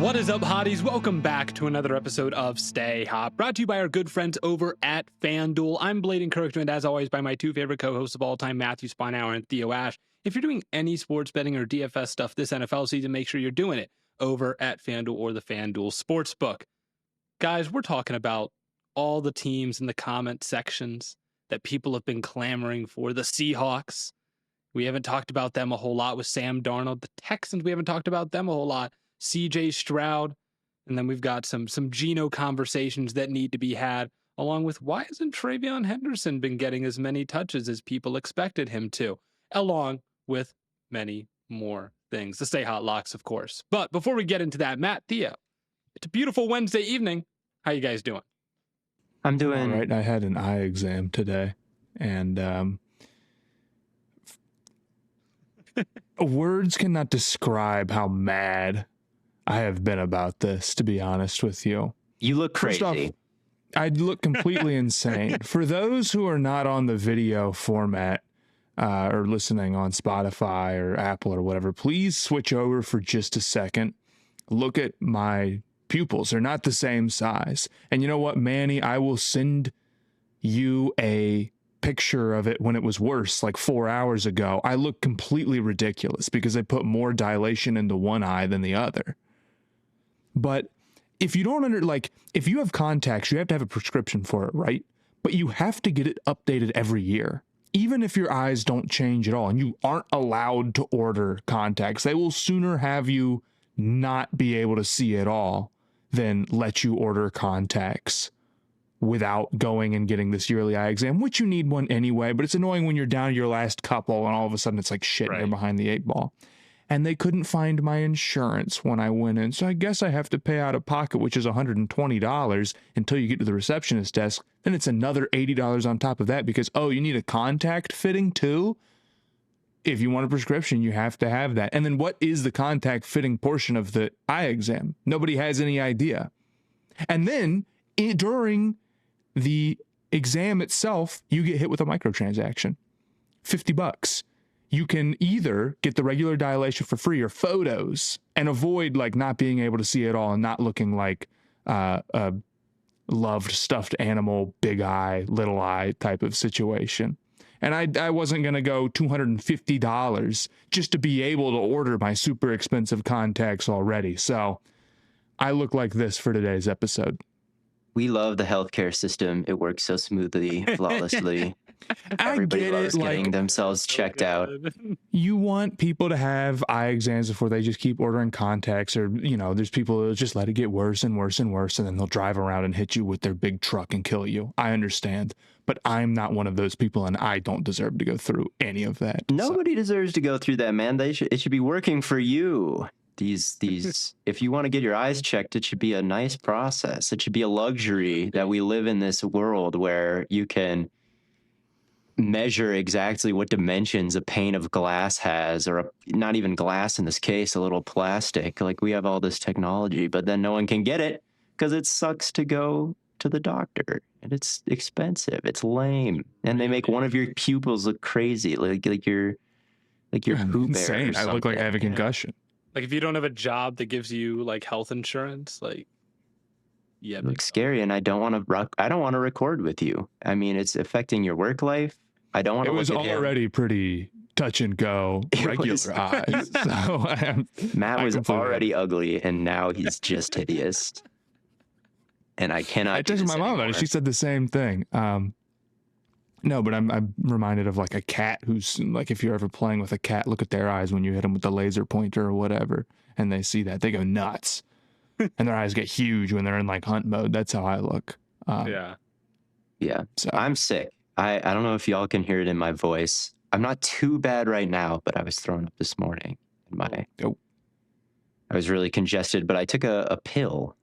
What is up, hotties? Welcome back to another episode of Stay Hot, brought to you by our good friends over at FanDuel. I'm Blaiden, joined as always by my two favorite co-hosts of all time, Matthew Spinauer and Theo Ash. If you're doing any sports betting or DFS stuff this NFL season, make sure you're doing it over at FanDuel or the FanDuel Sportsbook. Guys, we're talking about all the teams in the comment sections that people have been clamoring for. The Seahawks, we haven't talked about them a whole lot with Sam Darnold. The Texans, we haven't talked about them a whole lot. CJ Stroud, and then we've got some Geno conversations that need to be had, along with why hasn't TreVeyon Henderson been getting as many touches as people expected him to, along with many more things. The Stay Hot locks, of course. But before we get into that, Matt, Theo, it's a beautiful Wednesday evening. How you guys doing? I'm doing all right. I had an eye exam today, and words cannot describe how mad I have been about this, to be honest with you. You look crazy. First off, I look completely insane. For those who are not on the video format or listening on Spotify or Apple or whatever, please switch over for just a second. Look at my pupils. They're not the same size. And you know what, Manny? I will send you a picture of it when it was worse, like 4 hours ago. I look completely ridiculous because I put more dilation into one eye than the other. But if you don't if you have contacts, you have to have a prescription for it, right? But you have to get it updated every year, even if your eyes don't change at all. And you aren't allowed to order contacts. They will sooner have you not be able to see at all than let you order contacts without going and getting this yearly eye exam, which you need one anyway. But it's annoying when you're down to your last couple and all of a sudden it's like shit, right, and you're behind the 8 ball. And they couldn't find my insurance when I went in. So I guess I have to pay out of pocket, which is $120 until you get to the receptionist desk. Then it's another $80 on top of that because, oh, you need a contact fitting too? If you want a prescription, you have to have that. And then what is the contact fitting portion of the eye exam? Nobody has any idea. And then during the exam itself, you get hit with a microtransaction. $50. You can either get the regular dilation for free or photos and avoid like not being able to see it all and not looking like a loved stuffed animal, big eye, little eye type of situation. And I wasn't going to go $250 just to be able to order my super expensive contacts already. So I look like this for today's episode. We love the healthcare system. It works so smoothly, flawlessly. Everybody loves getting themselves checked out. You want people to have eye exams before they just keep ordering contacts, or, you know, there's people who just let it get worse and worse and worse, and then they'll drive around and hit you with their big truck and kill you. I understand, but I'm not one of those people, and I don't deserve to go through any of that. Nobody deserves to go through that, man. It should be working for you. These if you want to get your eyes checked, it should be a nice process. It should be a luxury that we live in this world where you can measure exactly what dimensions a pane of glass has, or not even glass in this case, a little plastic. Like, we have all this technology, but then no one can get it because it sucks to go to the doctor and it's expensive. It's lame, and they make one of your pupils look crazy, like you're Pooh Bear. Insane. I look like I have a concussion. Like, if you don't have a job that gives you like health insurance, like, yeah, it looks scary, and I don't want to record with you. I mean, it's affecting your work life. I don't want to. It was already pretty touch and go, regular eyes. So Matt was already ugly, and now he's just hideous. And I cannot. I texted my mom about it. She said the same thing. No, but I'm reminded of like a cat who's like, if you're ever playing with a cat, look at their eyes when you hit them with the laser pointer or whatever, and they see that, they go nuts. And their eyes get huge when they're in like hunt mode. That's how I look. Yeah. So I'm sick. I don't know if y'all can hear it in my voice. I'm not too bad right now, but I was thrown up this morning. I was really congested, but I took a pill,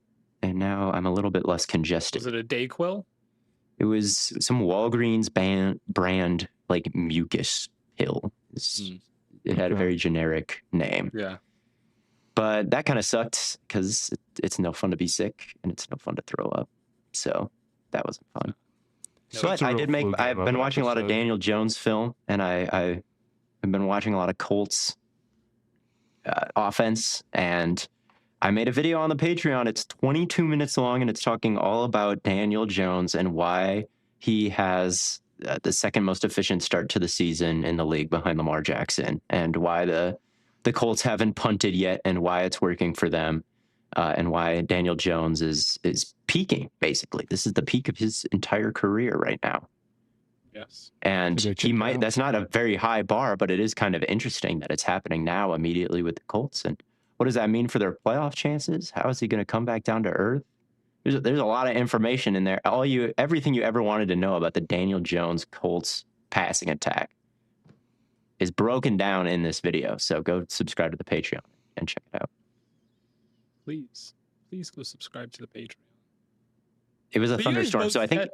and now I'm a little bit less congested. Was it a Dayquil? It was some Walgreens brand like mucus pill. It had a very generic name. Yeah. But that kind of sucked because it's no fun to be sick and it's no fun to throw up. So that wasn't fun. So but I've been watching a lot of Daniel Jones film, and I've been watching a lot of Colts offense, and I made a video on the Patreon. It's 22 minutes long, and it's talking all about Daniel Jones and why he has the second most efficient start to the season in the league behind Lamar Jackson, and why the Colts haven't punted yet, and why it's working for them, and why Daniel Jones is peaking. Basically, this is the peak of his entire career right now. Yes. And he might. That's not a very high bar, but it is kind of interesting that it's happening now immediately with the Colts. And what does that mean for their playoff chances? How is he going to come back down to earth? There's a lot of information in there. Everything you ever wanted to know about the Daniel Jones Colts passing attack is broken down in this video. So go subscribe to the Patreon and check it out. Please go subscribe to the Patreon. It was a thunderstorm, so I think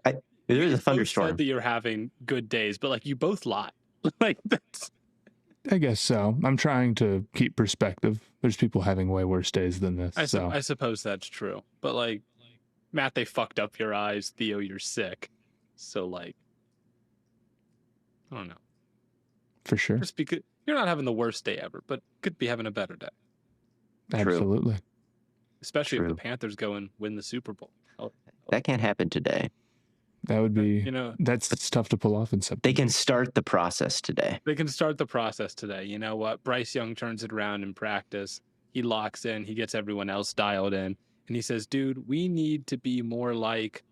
there was a thunderstorm. Said that you're having good days, but like you both lie. Like that's. I guess so. I'm trying to keep perspective. There's people having way worse days than this. I suppose that's true. But like, Matt, they fucked up your eyes. Theo, you're sick. So like, I don't know. For sure. Just because you're not having the worst day ever, but could be having a better day. Absolutely. Especially if the Panthers go and win the Super Bowl. That can't happen today. That would be, that's tough to pull off in September. They can start the process today. You know what? Bryce Young turns it around in practice. He locks in. He gets everyone else dialed in. And he says, dude, we need to be more like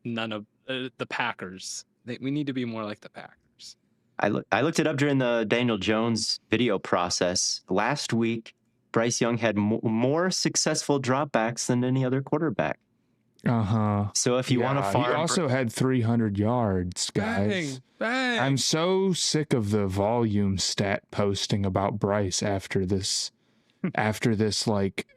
none of the Packers. We need to be more like the Packers. I looked it up during the Daniel Jones video process. Last week, Bryce Young had more successful dropbacks than any other quarterback. So if you want to farm, he also had 300 yards, guys. Bang. I'm so sick of the volume stat posting about Bryce after this like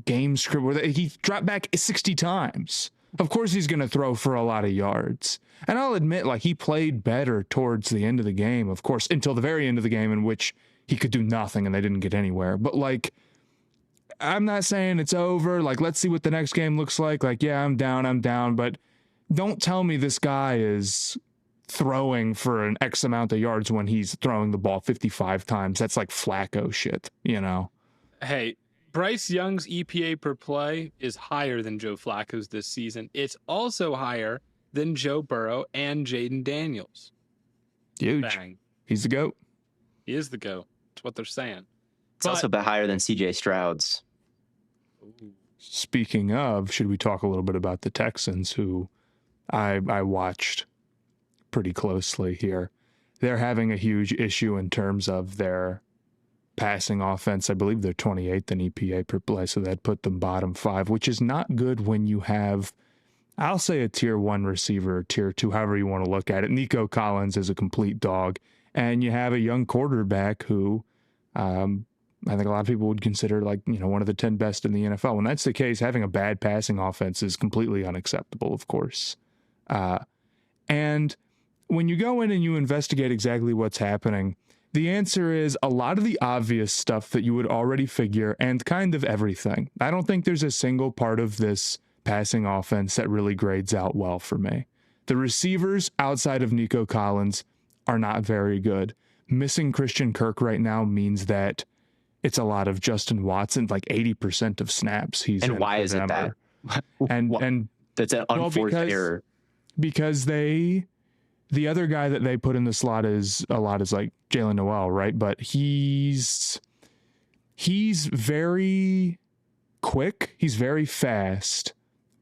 game script where he dropped back 60 times. Of course he's going to throw for a lot of yards. And I'll admit, like, he played better towards the end of the game, of course, until the very end of the game, in which he could do nothing and they didn't get anywhere. But like, I'm not saying it's over. Like, let's see what the next game looks like. Like, yeah, I'm down. But don't tell me this guy is throwing for an X amount of yards when he's throwing the ball 55 times. That's like Flacco shit, you know? Hey, Bryce Young's EPA per play is higher than Joe Flacco's this season. It's also higher than Joe Burrow and Jaden Daniels. Huge. Bang. He's the GOAT. He is the GOAT. That's what they're saying. It's also a bit higher than CJ Stroud's. Speaking of, should we talk a little bit about the Texans, who I watched pretty closely here? They're having a huge issue in terms of their passing offense. I believe they're 28th in EPA per play, so that put them bottom 5, which is not good when you have, I'll say, a tier 1 receiver, or tier 2, however you want to look at it. Nico Collins is a complete dog, and you have a young quarterback who I think a lot of people would consider, like, one of the 10 best in the NFL. When that's the case, having a bad passing offense is completely unacceptable, of course. And when you go in and you investigate exactly what's happening, the answer is a lot of the obvious stuff that you would already figure, and kind of everything. I don't think there's a single part of this passing offense that really grades out well for me. The receivers outside of Nico Collins are not very good. Missing Christian Kirk right now means that it's a lot of Justin Watson, like 80% of snaps. And why is it that? And that's an unforced error. Because the other guy that they put in the slot is like Jalen Noel, right? But he's very quick. He's very fast,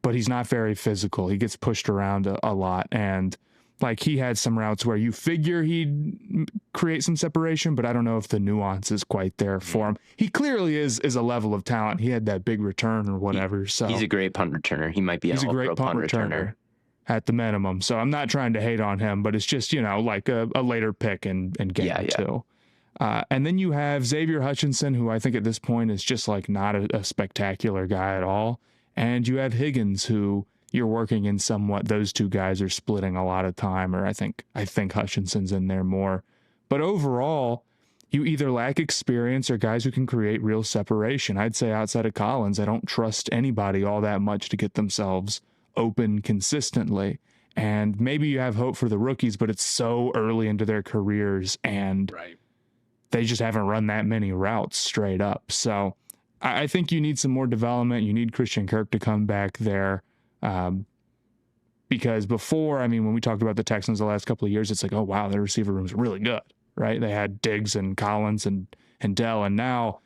but he's not very physical. He gets pushed around a lot. And like, he had some routes where you figure he'd create some separation, but I don't know if the nuance is quite there for him. He clearly is a level of talent. He had that big return or whatever. So he's a great punt returner. He might be he's a great punt returner at the minimum. So I'm not trying to hate on him, but it's just, like a later pick in game 2. And then you have Xavier Hutchinson, who I think at this point is just like not a spectacular guy at all. And you have Higgins, who you're working in somewhat. Those two guys are splitting a lot of time, or I think Hutchinson's in there more. But overall, you either lack experience or guys who can create real separation. I'd say outside of Collins, I don't trust anybody all that much to get themselves open consistently. And maybe you have hope for the rookies, but it's so early into their careers, and they just haven't run that many routes straight up. So I think you need some more development. You need Christian Kirk to come back there. Because before, I mean, when we talked about the Texans the last couple of years, it's like, oh, wow, their receiver room's really good, right? They had Diggs and Collins and Dell, and now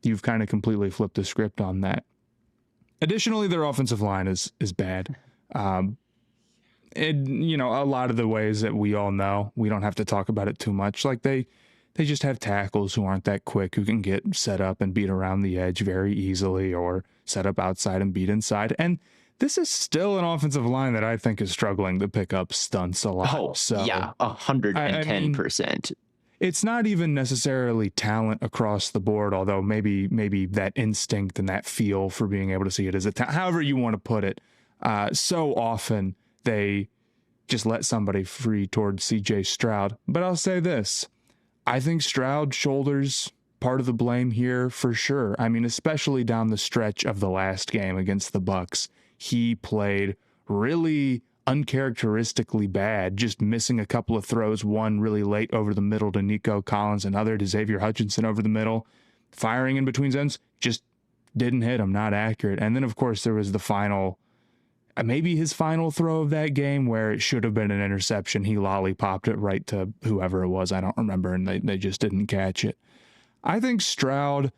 you've kind of completely flipped the script on that. Additionally, their offensive line is bad. You know, a lot of the ways that we all know, we don't have to talk about it too much. Like they just have tackles who aren't that quick, who can get set up and beat around the edge very easily, or set up outside and beat inside. And this is still an offensive line that I think is struggling to pick up stunts a lot. Oh, so yeah, 110%. It's not even necessarily talent across the board, although maybe that instinct and that feel for being able to see it as a talent, however you want to put it. So often they just let somebody free towards CJ Stroud. But I'll say this. I think Stroud shoulders part of the blame here for sure. I mean, especially down the stretch of the last game against the Bucs. He played really uncharacteristically bad, just missing a couple of throws, one really late over the middle to Nico Collins, another to Xavier Hutchinson over the middle, firing in between zones, just didn't hit him, not accurate. And then, of course, there was the final, maybe his final throw of that game where it should have been an interception. He lollipopped it right to whoever it was, I don't remember, and they just didn't catch it. I think Stroud,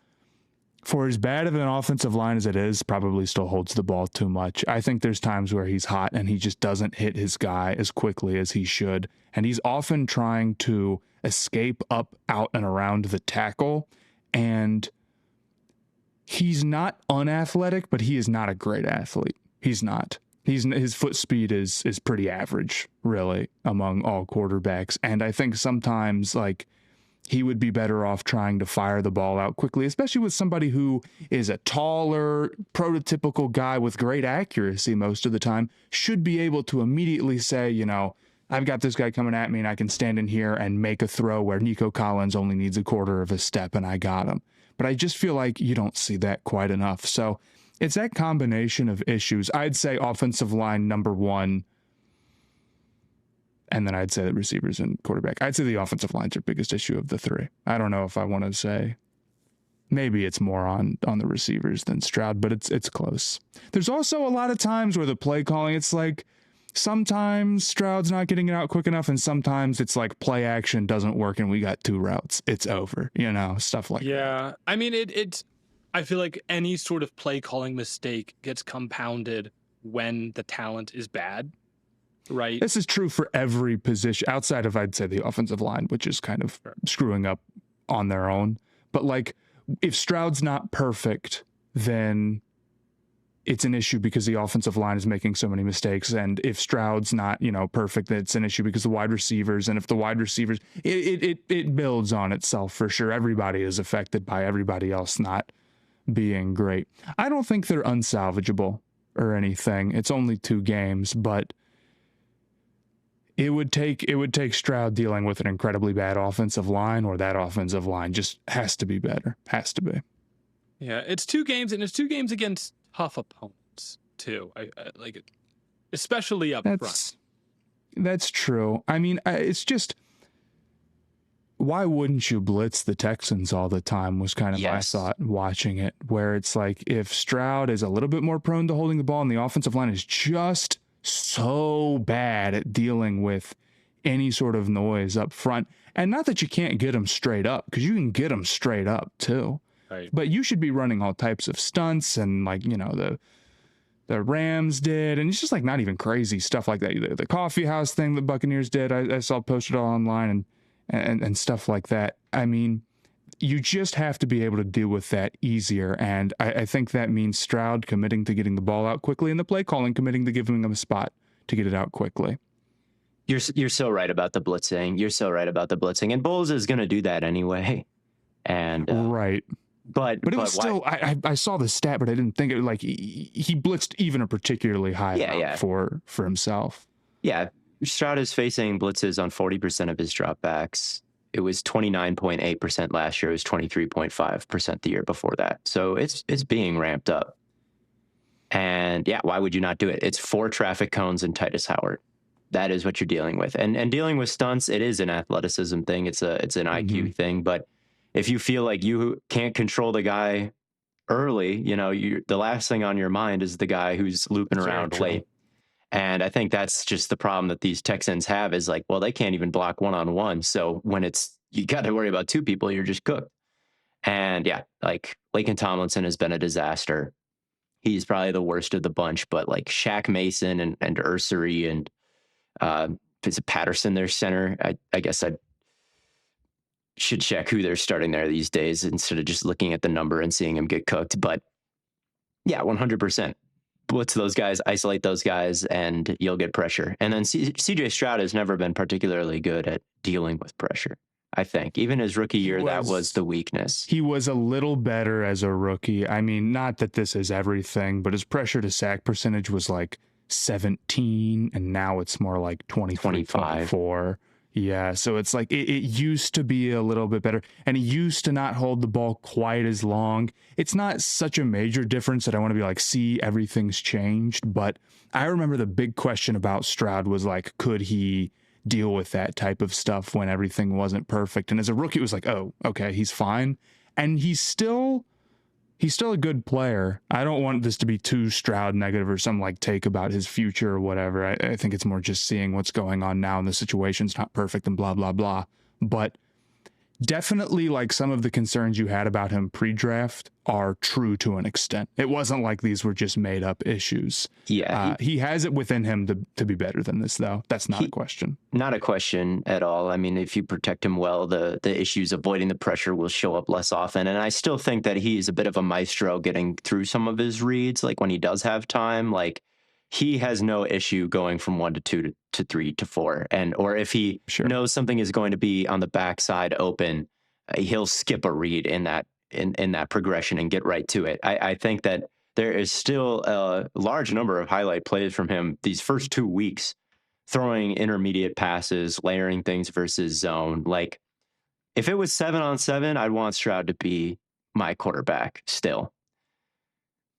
for as bad of an offensive line as it is, probably still holds the ball too much. I think there's times where he's hot and he just doesn't hit his guy as quickly as he should. And he's often trying to escape up, out, and around the tackle. And he's not unathletic, but he is not a great athlete. He's not. His foot speed is pretty average, really, among all quarterbacks. And I think sometimes, like, he would be better off trying to fire the ball out quickly, especially with somebody who is a taller, prototypical guy with great accuracy most of the time, should be able to immediately say, you know, I've got this guy coming at me and I can stand in here and make a throw where Nico Collins only needs a quarter of a step and I got him. But I just feel like you don't see that quite enough. So it's that combination of issues. I'd say offensive line number one, and then I'd say the receivers and quarterback. I'd say the offensive line's your biggest issue of the three. I don't know if I want to say, maybe it's more on the receivers than Stroud, but it's close. There's also a lot of times where the play calling, it's like sometimes Stroud's not getting it out quick enough, and sometimes it's like play action doesn't work and we got two routes. It's over, you know, stuff like that. Yeah, I mean, it's. I feel like any sort of play calling mistake gets compounded when the talent is bad. Right. This is true for every position outside of, I'd say, the offensive line, which is kind of screwing up on their own. But like, if Stroud's not perfect, then it's an issue because the offensive line is making so many mistakes. And if Stroud's not, you know, perfect, then it's an issue because the wide receivers, and if the wide receivers, it builds on itself for sure. Everybody is affected by everybody else not being great. I don't think they're unsalvageable or anything. It's only 2 games, but it would take Stroud dealing with an incredibly bad offensive line, or that offensive line just has to be better. Has to be. Yeah, it's 2 games, and it's 2 games against tough opponents too. I like it, especially up front. That's true. I mean, it's just, why wouldn't you blitz the Texans all the time was kind of my thought watching it, where it's like, if Stroud is a little bit more prone to holding the ball and the offensive line is just so bad at dealing with any sort of noise up front, and not that you can't get them straight up, because you can get them straight up too, right? But you should be running all types of stunts, and like, you know, the Rams did, and it's just like not even crazy stuff like that. The coffee house thing the Buccaneers did, I saw posted all online, and stuff like that. I mean, you just have to be able to deal with that easier. And I think that means Stroud committing to getting the ball out quickly, and the play calling committing to giving them a spot to get it out quickly. You're so right about the blitzing. You're so right about the blitzing. And Bowles is going to do that anyway. And right. But it was still, I saw the stat, but I didn't think it like he blitzed even a particularly high amount for himself. Yeah. Stroud is facing blitzes on 40% of his dropbacks. It was 29.8% last year. It was 23.5% the year before that. So it's being ramped up. And yeah, why would you not do it? It's 4 traffic cones and Titus Howard. That is what you're dealing with. And dealing with stunts, it is an athleticism thing. It's an IQ thing. But if you feel like you can't control the guy early, the last thing on your mind is the guy who's looping That's very around true. late. And I think that's just the problem that these Texans have is like, well, they can't even block one-on-one. So when you got to worry about two people, you're just cooked. And yeah, like Laken Tomlinson has been a disaster. He's probably the worst of the bunch, but like Shaq Mason and Ursery and is it Patterson, their center? I guess I should check who they're starting there these days instead of just looking at the number and seeing him get cooked. But yeah, 100%. Blitz those guys, isolate those guys, and you'll get pressure. And then CJ Stroud has never been particularly good at dealing with pressure. I think even his rookie year, that was the weakness. He was a little better as a rookie. I mean, not that this is everything, but his pressure to sack percentage was like 17, and now it's more like 23, 24. Yeah, so it's like it used to be a little bit better, and he used to not hold the ball quite as long. It's not such a major difference that I want to be like, see, everything's changed. But I remember the big question about Stroud was like, could he deal with that type of stuff when everything wasn't perfect? And as a rookie, it was like, oh, okay, he's fine. And he's still a good player. I don't want this to be too Stroud negative or some like take about his future or whatever. I think it's more just seeing what's going on now and the situation's not perfect and blah, blah, blah. But definitely like some of the concerns you had about him pre-draft are true to an extent. It wasn't like these were just made up issues. Yeah. He has it within him to be better than this, though. That's not a question. Not a question at all. I mean, if you protect him well, the issues avoiding the pressure will show up less often. And I still think that he's a bit of a maestro getting through some of his reads. Like when he does have time, like he has no issue going from 1 to 2 to 3 to 4. Or if he knows something is going to be on the backside open, he'll skip a read in that progression and get right to it. I think that there is still a large number of highlight plays from him these first 2 weeks, throwing intermediate passes, layering things versus zone. Like if it was 7-on-7, I'd want Stroud to be my quarterback still.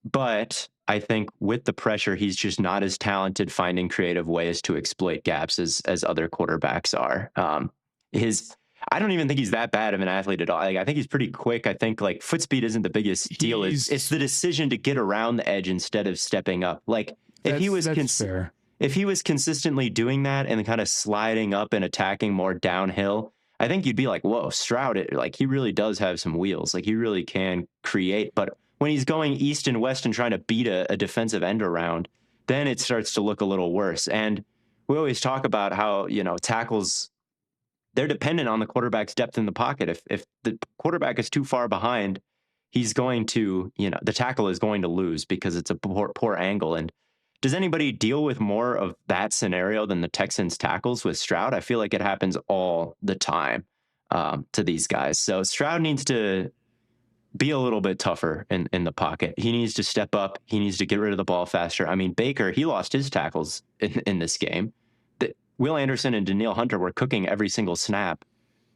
But I think with the pressure, he's just not as talented finding creative ways to exploit gaps as other quarterbacks are. I don't even think he's that bad of an athlete at all. Like, I think he's pretty quick. I think like foot speed isn't the biggest deal. It's the decision to get around the edge instead of stepping up. Like if he was fair. If he was consistently doing that and kind of sliding up and attacking more downhill, I think you'd be like, whoa, Stroud, like he really does have some wheels. Like he really can create. But when he's going east and west and trying to beat a defensive end around, then it starts to look a little worse. And we always talk about how, tackles, they're dependent on the quarterback's depth in the pocket. If the quarterback is too far behind, he's going to, the tackle is going to lose because it's a poor angle. And does anybody deal with more of that scenario than the Texans tackles with Stroud? I feel like it happens all the time to these guys. So Stroud needs to be a little bit tougher in the pocket. He needs to step up. He needs to get rid of the ball faster. I mean, Baker, he lost his tackles in this game. Will Anderson and Danielle Hunter were cooking every single snap,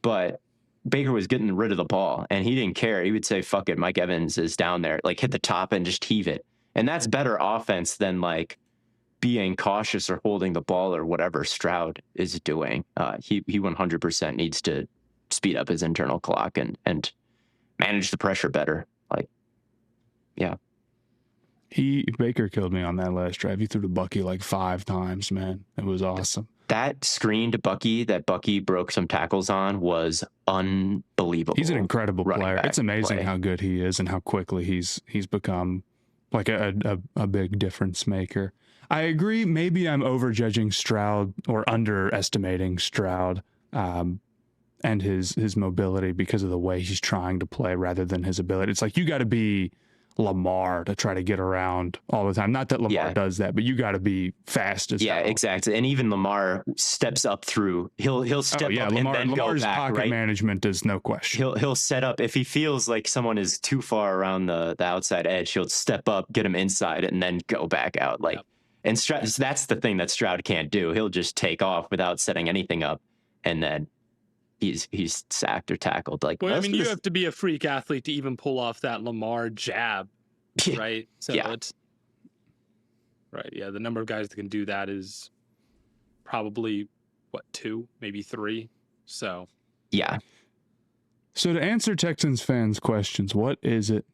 but Baker was getting rid of the ball and he didn't care. He would say, fuck it, Mike Evans is down there, like hit the top and just heave it. And that's better offense than like being cautious or holding the ball or whatever Stroud is doing. He 100% needs to speed up his internal clock and manage the pressure better. Like, yeah. Baker killed me on that last drive. He threw to Bucky like 5 times, man. It was awesome. That screen to Bucky that Bucky broke some tackles on was unbelievable. He's an incredible player. It's amazing how good he is and how quickly he's become like a big difference maker. I agree. Maybe I'm overjudging Stroud or underestimating Stroud and his mobility because of the way he's trying to play rather than his ability. It's like you got to be Lamar to try to get around all the time. Not that Lamar does that, but you got to be fast as hell. Exactly. And even Lamar steps up through. He'll step up and then Lamar's go back. Pocket management is no question. He'll set up if he feels like someone is too far around the outside edge. He'll step up, get him inside, and then go back out. Like, and that's the thing that Stroud can't do. He'll just take off without setting anything up, and then he's sacked or tackled. Like, well, I mean, you have to be a freak athlete to even pull off that Lamar jab, right? So it's right. Yeah, the number of guys that can do that is probably 2, maybe 3. So So to answer Texans fans' questions, what is it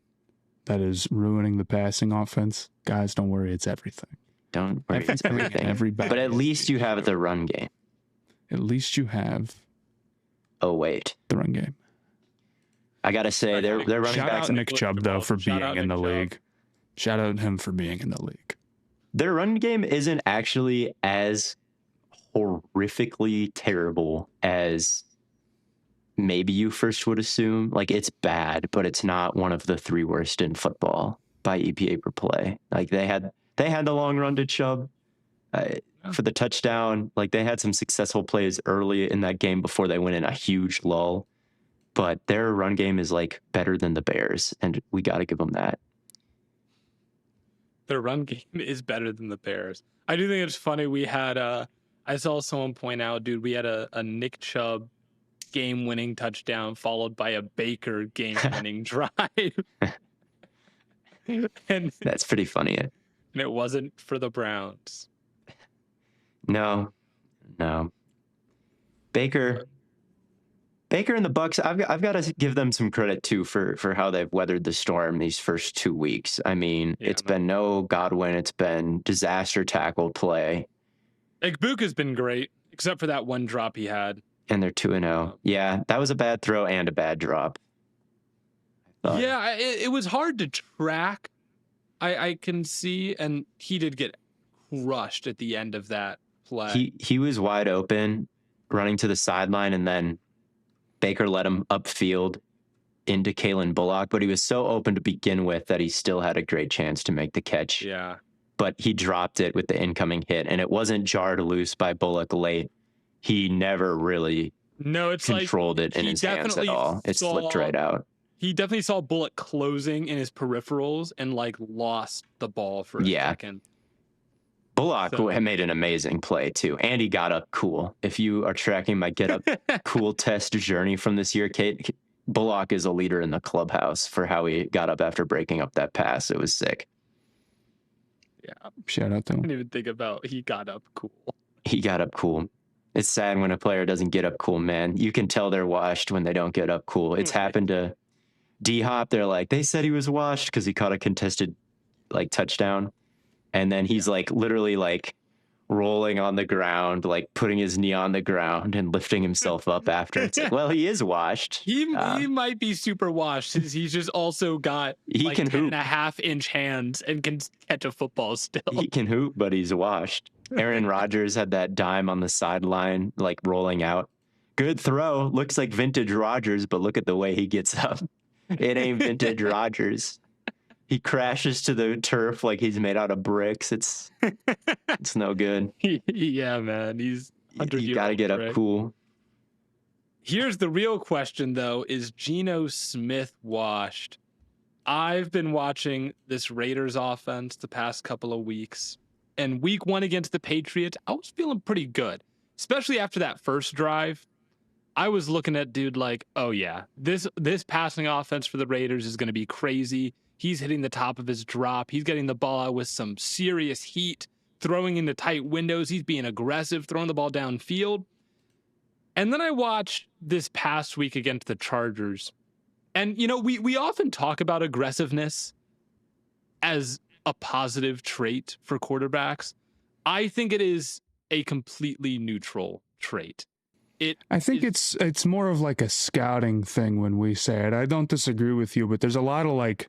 that is ruining the passing offense, guys, don't worry, it's everything. Don't worry, it's everything. Everybody. But at least you have the run game. At least you have Oh, wait. the run game. I got to say, they're running Shout backs. out Nick Chubb, though, for Shout being out in Nick the Chubb. league. Shout out him for being in the league. Their run game isn't actually as horrifically terrible as maybe you first would assume. Like, it's bad, but it's not one of the 3 worst in football by EPA per play. Like, they had the long run to Chubb for the touchdown. Like, they had some successful plays early in that game before they went in a huge lull. But their run game is like better than the Bears, and we got to give them that. Their run game is better than the Bears. I do think it's funny. We had I saw someone point out, dude, we had a Nick Chubb game-winning touchdown followed by a Baker game-winning drive. and That's pretty funny. it wasn't for the Browns. No. Baker and the Bucs, I've got to give them some credit too for how they've weathered the storm these first 2 weeks. I mean, it's been no Godwin, it's been disaster tackle play. Igbuka's been great, except for that one drop he had. And they're 2-0. Yeah, that was a bad throw and a bad drop. Yeah, it was hard to track. I can see, and he did get crushed at the end of that play. He was wide open, running to the sideline, and then Baker let him upfield into Kalen Bullock, but he was so open to begin with that he still had a great chance to make the catch. Yeah. But he dropped it with the incoming hit, and it wasn't jarred loose by Bullock late. He never really controlled it in his hands at all. It slipped right out. He definitely saw Bullock closing in his peripherals and lost the ball for a second. Bullock made an amazing play too, and he got up cool. If you are tracking my get up cool test journey from this year, Kate, Bullock is a leader in the clubhouse for how he got up after breaking up that pass. It was sick. Yeah. Shout out to him. I didn't even think about he got up cool. He got up cool. It's sad when a player doesn't get up cool, man. You can tell they're washed when they don't get up cool. It's happened to D-Hop. They're like, they said he was washed because he caught a contested touchdown. And then he's literally rolling on the ground, putting his knee on the ground and lifting himself up after. It's like, well, he is washed. He might be super washed since he's just also got he can 10.5-inch hands and can catch a football still. He can hoop, but he's washed. Aaron Rodgers had that dime on the sideline, rolling out. Good throw. Looks like vintage Rodgers, but look at the way he gets up. It ain't vintage Rodgers. He crashes to the turf like he's made out of bricks. It's no good. Yeah, man. He's you got to get up cool. Here's the real question, though. Is Geno Smith washed? I've been watching this Raiders offense the past couple of weeks. And week 1 against the Patriots, I was feeling pretty good. Especially after that first drive. I was looking at dude oh yeah, this passing offense for the Raiders is going to be crazy. He's hitting the top of his drop. He's getting the ball out with some serious heat, throwing into tight windows. He's being aggressive, throwing the ball downfield. And then I watched this past week against the Chargers. And, we often talk about aggressiveness as a positive trait for quarterbacks. I think it is a completely neutral trait. I think it's more of a scouting thing when we say it. I don't disagree with you, but there's a lot of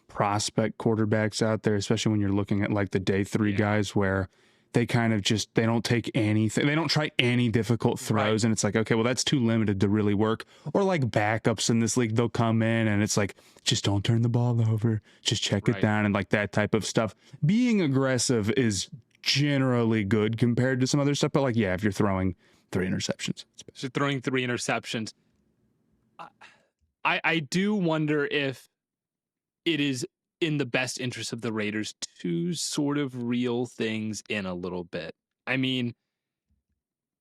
prospect quarterbacks out there, especially when you're looking at the day 3 guys where they kind of they don't take anything. They don't try any difficult throws. Right. And it's okay, well, that's too limited to really work. Or backups in this league, they'll come in and it's just don't turn the ball over. Just check it down and that type of stuff. Being aggressive is generally good compared to some other stuff. But if you're throwing 3 interceptions. So throwing 3 interceptions. I do wonder if it is in the best interest of the Raiders to sort of reel things in a little bit. I mean,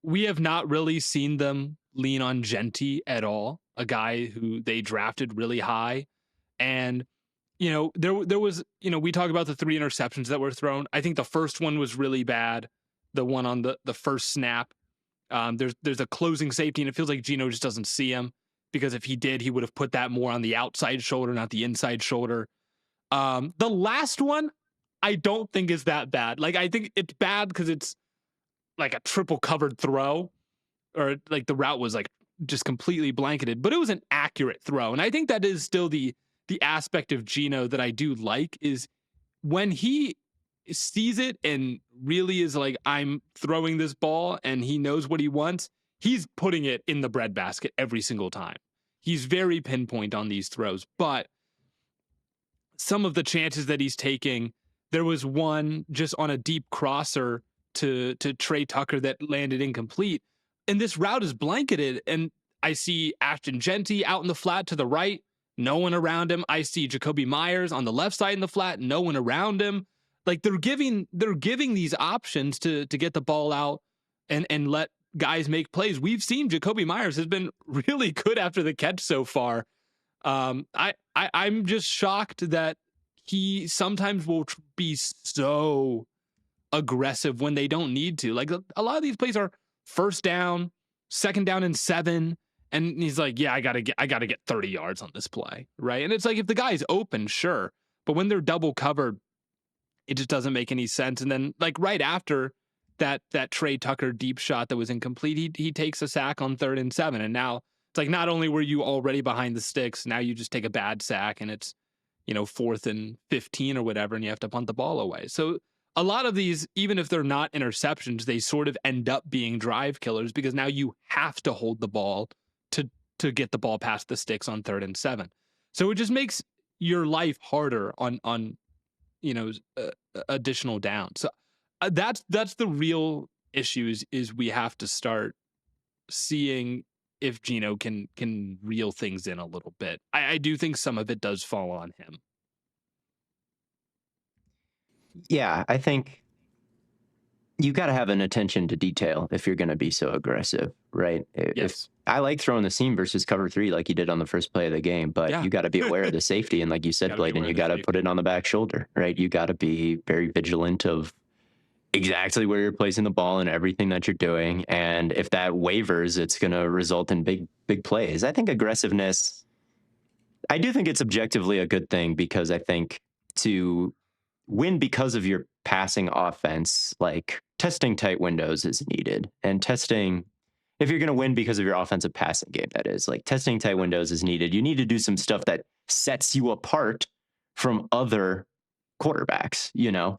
we have not really seen them lean on Genty at all, a guy who they drafted really high. And, there was, we talk about the 3 interceptions that were thrown. I think the first one was really bad. The one on the first snap. There's a closing safety, and it feels like Geno just doesn't see him, because if he did, he would have put that more on the outside shoulder, not the inside shoulder. The last one, I don't think is that bad. Like, I think it's bad because it's like a triple covered throw, or like the route was like just completely blanketed, but it was an accurate throw. And I think that is still the aspect of Geno that I do like, is when he sees it and really is like, I'm throwing this ball and he knows what he wants, he's putting it in the breadbasket every single time. He's very pinpoint on these throws, but some of the chances that he's taking, there was one just on a deep crosser to Trey Tucker that landed incomplete. And this route is blanketed. And I see Ashton Genty out in the flat to the right, no one around him. I see Jacoby Myers on the left side in the flat, no one around him. Like, they're giving these options to get the ball out and let guys make plays. We've seen Jacoby Myers has been really good after the catch so far. I'm just shocked that he sometimes will be so aggressive when they don't need to. Like, a lot of these plays are first down, second down and 7, and he's like, yeah, I gotta get 30 yards on this play, right? And it's like, if the guy's open, sure, but when they're double covered, it just doesn't make any sense. And then, like, right after that Trey Tucker deep shot that was incomplete, he takes a sack on 3rd and 7, and now it's like, not only were you already behind the sticks, now you just take a bad sack and it's, 4th and 15 or whatever, and you have to punt the ball away. So a lot of these, even if they're not interceptions, they sort of end up being drive killers, because now you have to hold the ball to get the ball past the sticks on 3rd and 7. So it just makes your life harder on additional downs. So that's the real issue, is we have to start seeing if Geno can reel things in a little bit. I do think some of it does fall on him. Yeah, I think you got to have an attention to detail if you're going to be so aggressive, right? Yes. I like throwing the seam versus cover 3 like you did on the first play of the game, but you got to be aware of the safety. And like you said, Blaiden, you got to put it on the back shoulder, right? You got to be very vigilant of exactly where you're placing the ball and everything that you're doing. And if that wavers, it's going to result in big plays. I think aggressiveness, I do think it's objectively a good thing, because I think to win because of your passing offense, like, testing tight windows is needed. And testing, if you're going to win because of your offensive passing game, that is, like, testing tight windows is needed. You need to do some stuff that sets you apart from other quarterbacks,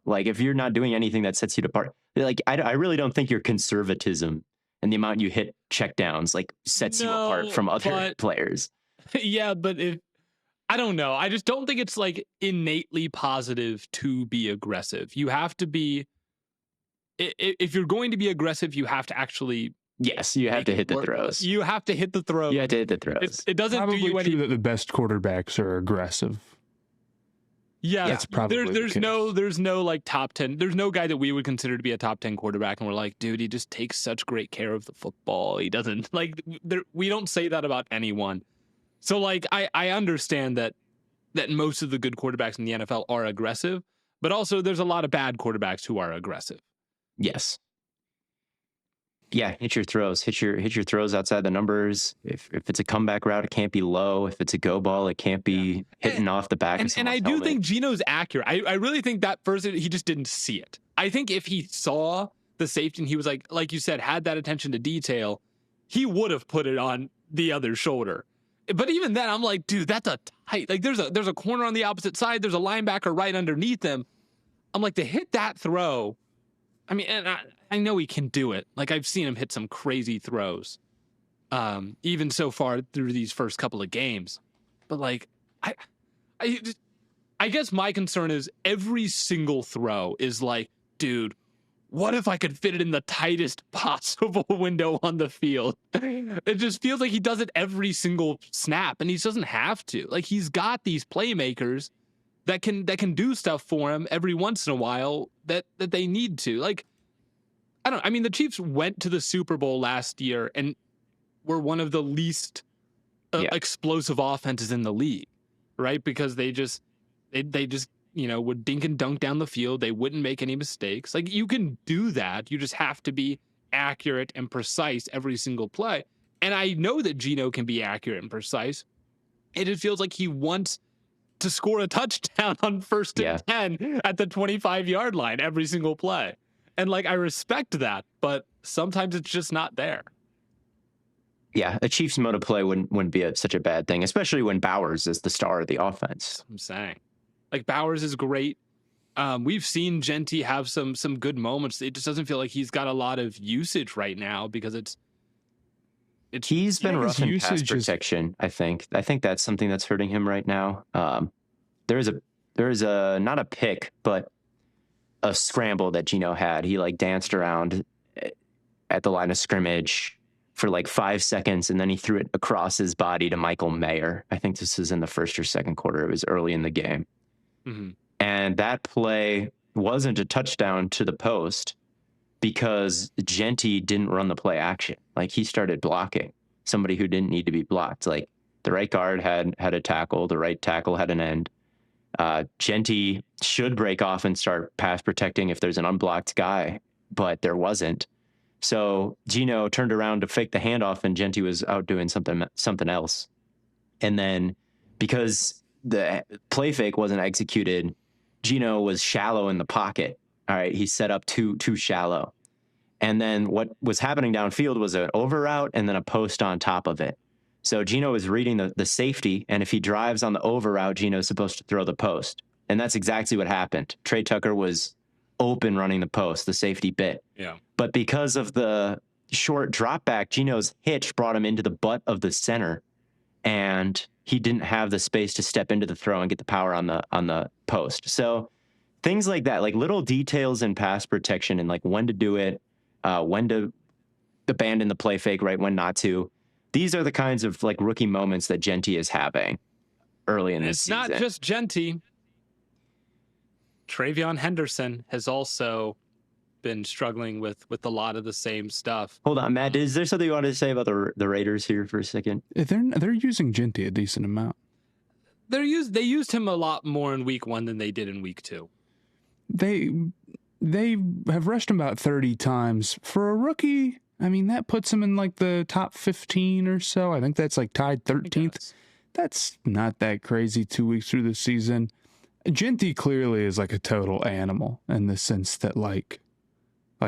like, if you're not doing anything that sets you apart, like, I really don't think your conservatism and the amount you hit checkdowns, like, sets you apart from other players. Yeah, but I don't know. I just don't think it's like innately positive to be aggressive. You have to be, if you're going to be aggressive, you have to actually. Yes, you have to hit the throws. You have to hit the throws. You have to hit the throws. It doesn't probably do you any. True that the best quarterbacks are aggressive. Yeah, that's probably there's no like top 10. There's no guy that we would consider to be a top 10 quarterback, and we're like, dude, he just takes such great care of the football. He doesn't like. We don't say that about anyone. So, like, I understand that most of the good quarterbacks in the NFL are aggressive, but also there's a lot of bad quarterbacks who are aggressive. Yes. Yeah, hit your throws. Hit your throws outside the numbers. If it's a comeback route, it can't be low. If it's a go ball, it can't be hitting off the back. And I do think Geno's accurate. I really think that first he just didn't see it. I think if he saw the safety and he was like you said, had that attention to detail, he would have put it on the other shoulder. But even then, I'm like, dude, that's a tight. Like, there's a corner on the opposite side. There's a linebacker right underneath him. I'm like, to hit that throw. I mean, and I know he can do it. Like, I've seen him hit some crazy throws, even so far through these first couple of games. But like, I guess my concern is every single throw is like, dude, what if I could fit it in the tightest possible window on the field? It just feels like he does it every single snap, and he doesn't have to. Like, he's got these playmakers that can do stuff for him every once in a while that they need to. Like, I mean, the Chiefs went to the Super Bowl last year and were one of the least explosive offenses in the league, right? Because they just would dink and dunk down the field. They wouldn't make any mistakes. Like, you can do that. You just have to be accurate and precise every single play. And I know that Geno can be accurate and precise. It just feels like he wants to score a touchdown on 1st Yeah. and 10 at the 25-yard line every single play. And like, I respect that, but sometimes it's just not there. Yeah, a Chiefs mode of play wouldn't be such a bad thing, especially when Bowers is the star of the offense. That's what I'm saying. Like, Bowers is great. We've seen Genty have some good moments. It just doesn't feel like he's got a lot of usage right now because it's he's been his rough in pass usage is- protection. I think that's something that's hurting him right now. There's a not a pick, but a scramble that Geno had. He like danced around at the line of scrimmage for like 5 seconds, and then he threw it across his body to Michael Mayer. I think this was in the first or second quarter. It was early in the game. Mm-hmm. And that play wasn't a touchdown to the post because Genty didn't run the play action. Like, he started blocking somebody who didn't need to be blocked. Like, the right guard had a tackle, the right tackle had an end. Genty should break off and start pass protecting if there's an unblocked guy, but there wasn't. So Geno turned around to fake the handoff, and Genty was out doing something else. And then because the play fake wasn't executed, Geno was shallow in the pocket. All right, he set up too shallow. And then what was happening downfield was an over route and then a post on top of it. So Geno is reading the safety, and if he drives on the over route, Geno's supposed to throw the post. And that's exactly what happened. Trey Tucker was open running the post, the safety bit. Yeah. But because of the short drop back, Geno's hitch brought him into the butt of the center, and he didn't have the space to step into the throw and get the power on the post. So things like that, like little details in pass protection and like when to do it, when to abandon the play fake, right, when not to. These are the kinds of like rookie moments that Genty is having early in this season. It's not just Genty. TreVeyon Henderson has also been struggling with a lot of the same stuff. Hold on, Matt. Is there something you want to say about the Raiders here for a second? They're using Genty a decent amount. They used him a lot more in week 1 than they did in week 2. They have rushed him about 30 times. For a rookie, I mean, that puts him in like the top 15 or so. I think that's like tied 13th. That's not that crazy 2 weeks through the season. Genty clearly is like a total animal in the sense that like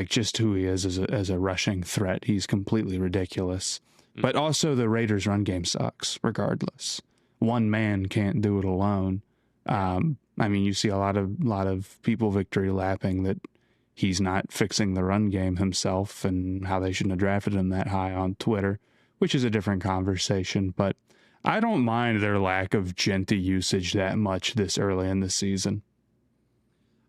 just who he is as a rushing threat. He's completely ridiculous. But also the Raiders' run game sucks regardless. One man can't do it alone. I mean, you see a lot of people victory lapping that he's not fixing the run game himself and how they shouldn't have drafted him that high on Twitter, which is a different conversation. But I don't mind their lack of Genty usage that much this early in the season.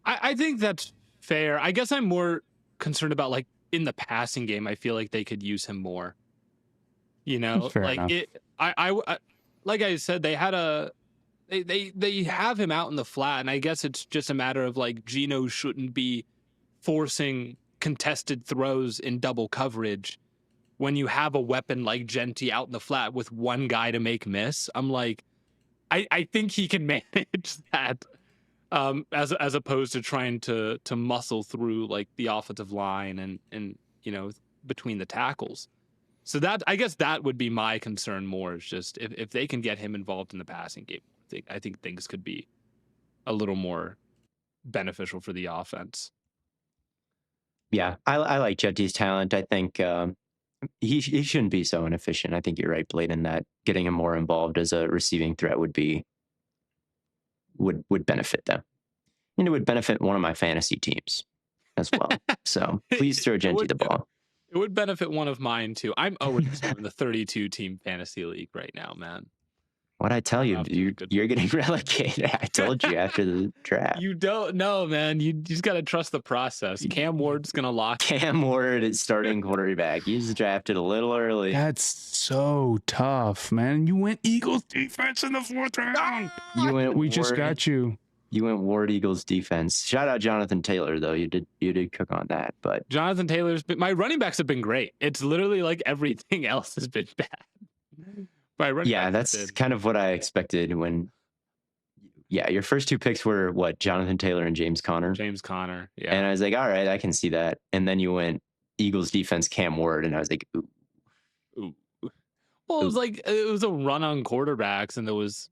I think that's fair. I guess I'm more concerned about like in the passing game. I feel like they could use him more. You know, Fair like enough. I like I said, they have him out in the flat, and I guess it's just a matter of like Geno shouldn't be forcing contested throws in double coverage when you have a weapon like Genty out in the flat with one guy to make miss. I'm like, I think he can manage that as opposed to trying to muscle through like the offensive line and you know, between the tackles. So that, I guess that would be my concern more, is just if they can get him involved in the passing game, I think things could be a little more beneficial for the offense. Yeah, I like Genty's talent. I think he shouldn't be so inefficient. I think you're right, Blaiden, that getting him more involved as a receiving threat would benefit them. And it would benefit one of my fantasy teams as well. So please throw Genty the ball. It would benefit one of mine too. I'm 0-2 in the 32-team fantasy league right now, man. What'd I tell you? You're getting relegated. I told you after the draft. You don't know, man. You just got to trust the process. Cam Ward's going to lock. Cam Ward is starting quarterback. He's drafted a little early. That's so tough, man. You went Eagles defense in the 4th round. We just got you. You went Ward Eagles defense. Shout out Jonathan Taylor, though. You did cook on that. But Jonathan Taylor's been, my running backs have been great. It's literally like everything else has been bad. That's kind of what I expected when. Yeah, your first 2 picks were what? Jonathan Taylor and James Conner. Yeah. And I was like, all right, I can see that. And then you went Eagles defense, Cam Ward, and I was like, ooh. Well, it was like it was a run on quarterbacks, and there was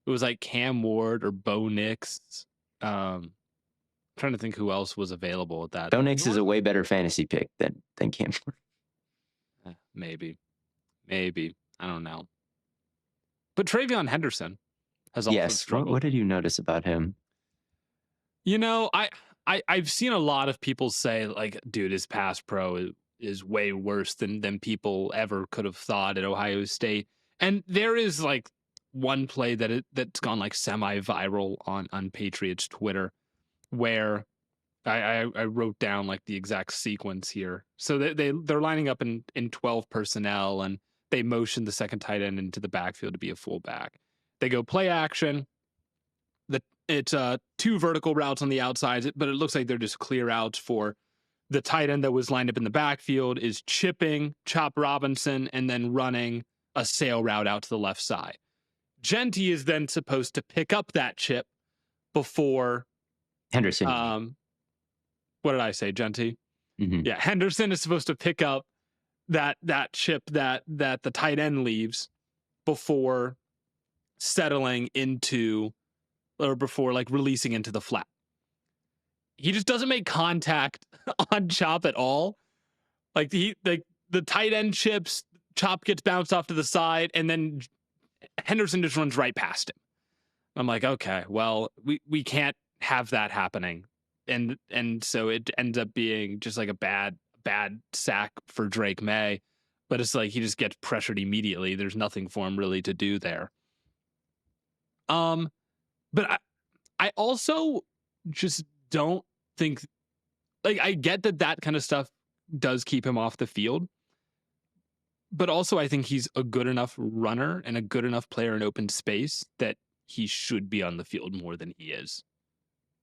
it was like Cam Ward or Bo Nix. Trying to think who else was available at that. Bo Nix is a way better fantasy pick than Cam Ward. Maybe. I don't know. But TreVeyon Henderson has also struggled. What did you notice about him? You know, I've seen a lot of people say, like, dude, his pass pro is way worse than people ever could have thought at Ohio State. And there is like one play that's gone like semi-viral on Patriots Twitter where I wrote down like the exact sequence here. So they're lining up in 12 personnel, and they motion the second tight end into the backfield to be a fullback. They go play action. It's 2 vertical routes on the outside, but it looks like they're just clear outs for the tight end that was lined up in the backfield is chipping Chop Robinson and then running a sail route out to the left side. Genty is then supposed to pick up that chip before Henderson. What did I say, Genty? Mm-hmm. Yeah, Henderson is supposed to pick up that chip that the tight end leaves before settling into, or before like releasing into the flat. He just doesn't make contact on Chop at all. Like the tight end chips, Chop gets bounced off to the side, and then Henderson just runs right past him. I'm like, okay, well, we can't have that happening. And so it ends up being just like a bad sack for Drake May. But it's like he just gets pressured immediately. There's nothing for him really to do there. But I also just don't think, like, I get that kind of stuff does keep him off the field. But also I think he's a good enough runner and a good enough player in open space that he should be on the field more than he is.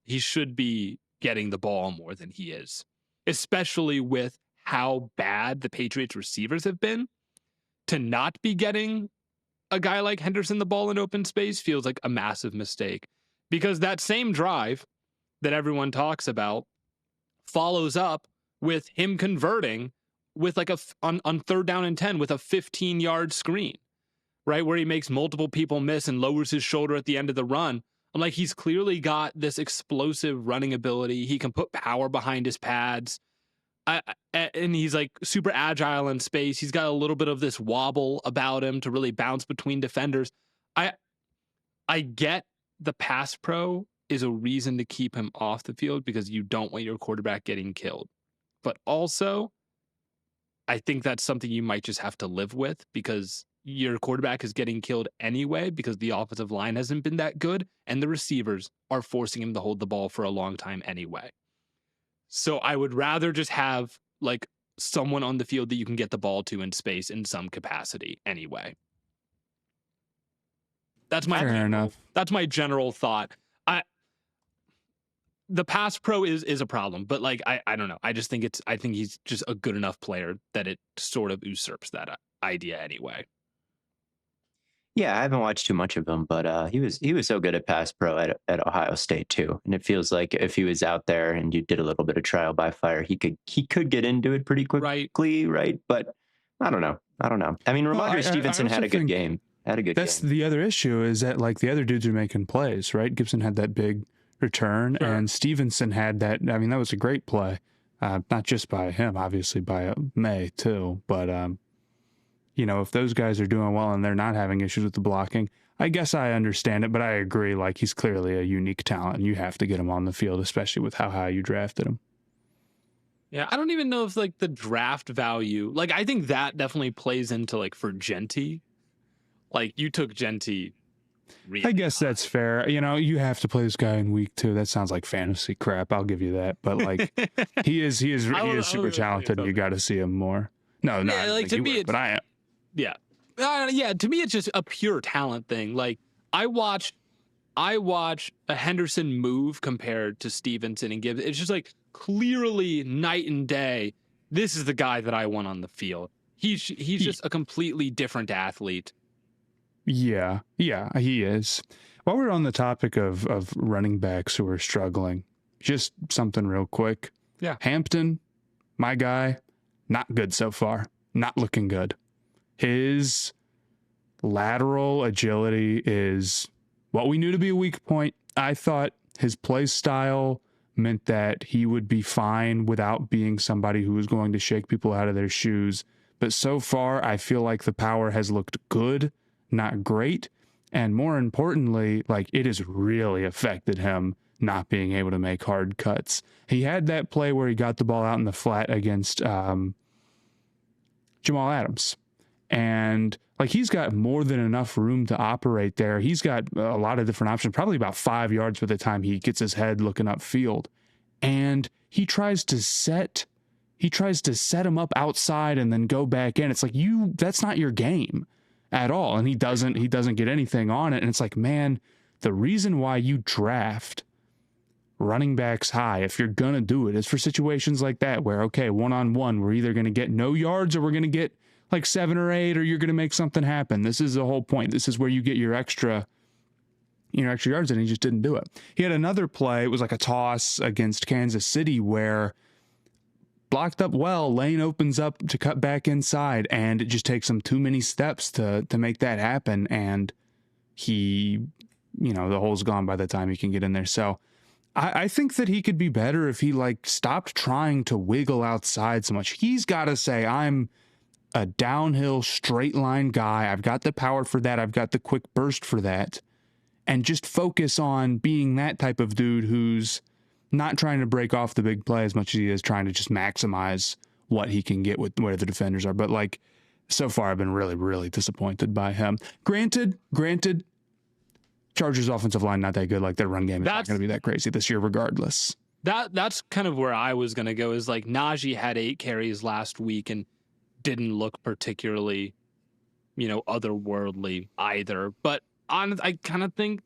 He should be getting the ball more than he is, especially with how bad the Patriots receivers have been. To not be getting a guy like Henderson the ball in open space feels like a massive mistake, because that same drive that everyone talks about follows up with him converting with like on 3rd down and 10 with a 15-yard screen, right? Where he makes multiple people miss and lowers his shoulder at the end of the run. I'm like, he's clearly got this explosive running ability. He can put power behind his pads. And he's like super agile in space. He's got a little bit of this wobble about him to really bounce between defenders. I get the pass pro is a reason to keep him off the field because you don't want your quarterback getting killed. But also, I think that's something you might just have to live with, because your quarterback is getting killed anyway because the offensive line hasn't been that good and the receivers are forcing him to hold the ball for a long time anyway. So I would rather just have like someone on the field that you can get the ball to in space in some capacity anyway. That's my general thought. The pass pro is a problem, but like I don't know. I think he's just a good enough player that it sort of usurps that idea anyway. Yeah, I haven't watched too much of him, but he was so good at pass pro at Ohio State too, and it feels like if he was out there and you did a little bit of trial by fire, he could get into it pretty quickly, right? But I don't know. I mean, Ramondre Stevenson had a good game. That's the other issue, is that like the other dudes are making plays, right? Gibson had that big return, sure, and Stevenson had that. I mean, that was a great play, not just by him, obviously by May too, but you know, if those guys are doing well and they're not having issues with the blocking, I guess I understand it, but I agree, like, he's clearly a unique talent and you have to get him on the field, especially with how high you drafted him. Yeah, I don't even know if like the draft value, like I think that definitely plays into like for Genty. Like you took Genty really I guess high. That's fair. You know, you have to play this guy in week 2. That sounds like fantasy crap. I'll give you that. But like he is super talented and you got to see him more. No, yeah, like to me, but I am. Yeah. Yeah, to me it's just a pure talent thing. Like I watch a Henderson move compared to Stevenson and Gibbs. It's just like clearly night and day. This is the guy that I want on the field. He's just a completely different athlete. Yeah, he is. While we're on the topic of running backs who are struggling, just something real quick. Yeah. Hampton, my guy, not good so far. Not looking good. His lateral agility is what we knew to be a weak point. I thought his play style meant that he would be fine without being somebody who was going to shake people out of their shoes. But so far, I feel like the power has looked good, not great. And more importantly, like it has really affected him not being able to make hard cuts. He had that play where he got the ball out in the flat against Jamal Adams. And like he's got more than enough room to operate there. He's got a lot of different options, probably about 5 yards by the time he gets his head looking upfield. And he tries to set him up outside and then go back in. It's like that's not your game at all. And he doesn't get anything on it. And it's like, man, the reason why you draft running backs high, if you're gonna do it, is for situations like that where, okay, 1-on-1, we're either gonna get no yards or we're gonna get like 7 or 8, or you're going to make something happen. This is the whole point. This is where you get your extra yards, and he just didn't do it. He had another play. It was like a toss against Kansas City where blocked up well, lane opens up to cut back inside, and it just takes him too many steps to make that happen. And he, the hole's gone by the time he can get in there. So I think that he could be better if he like stopped trying to wiggle outside so much. He's got to say, I'm a downhill straight line guy. I've got the power for that. I've got the quick burst for that. And just focus on being that type of dude who's not trying to break off the big play as much as he is trying to just maximize what he can get with where the defenders are. But like so far, I've been really, really disappointed by him. Granted, Chargers offensive line not that good. Like their run game is not going to be that crazy this year regardless. That's kind of where I was going to go, is like Najee had 8 carries last week and didn't look particularly, otherworldly either. But I kind of think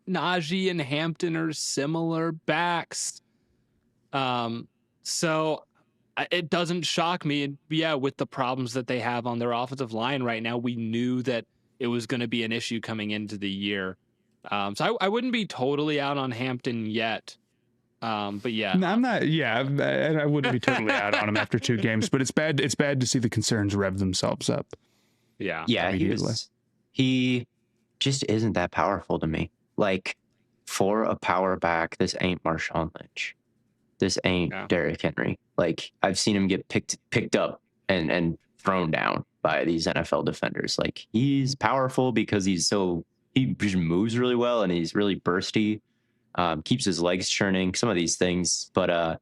Najee and Hampton are similar backs. So it doesn't shock me. And yeah, with the problems that they have on their offensive line right now, we knew that it was going to be an issue coming into the year. So I wouldn't be totally out on Hampton yet. But yeah, no, I'm not. Yeah, I wouldn't be totally out on him after 2 games, but it's bad. It's bad to see the concerns rev themselves up. Yeah. He just isn't that powerful to me. Like for a power back, this ain't Marshawn Lynch. This ain't Derrick Henry. Like I've seen him get picked up and thrown down by these NFL defenders. Like he's powerful because he just moves really well and he's really bursty. Keeps his legs churning, some of these things, but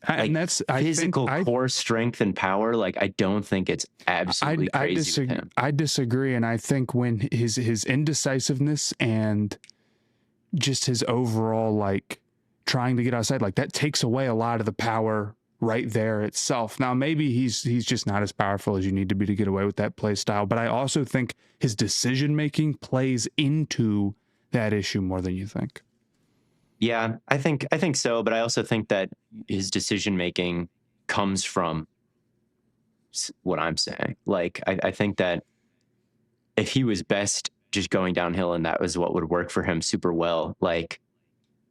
and that's physical core strength and power. Like I don't think it's absolutely crazy with him. I disagree, and I think when his indecisiveness and just his overall like trying to get outside, like that takes away a lot of the power right there itself. Now maybe he's just not as powerful as you need to be to get away with that play style, but I also think his decision making plays into that issue more than you think. Yeah, I think so, but I also think that his decision making comes from what I'm saying. Like I think that if he was best just going downhill and that was what would work for him super well, like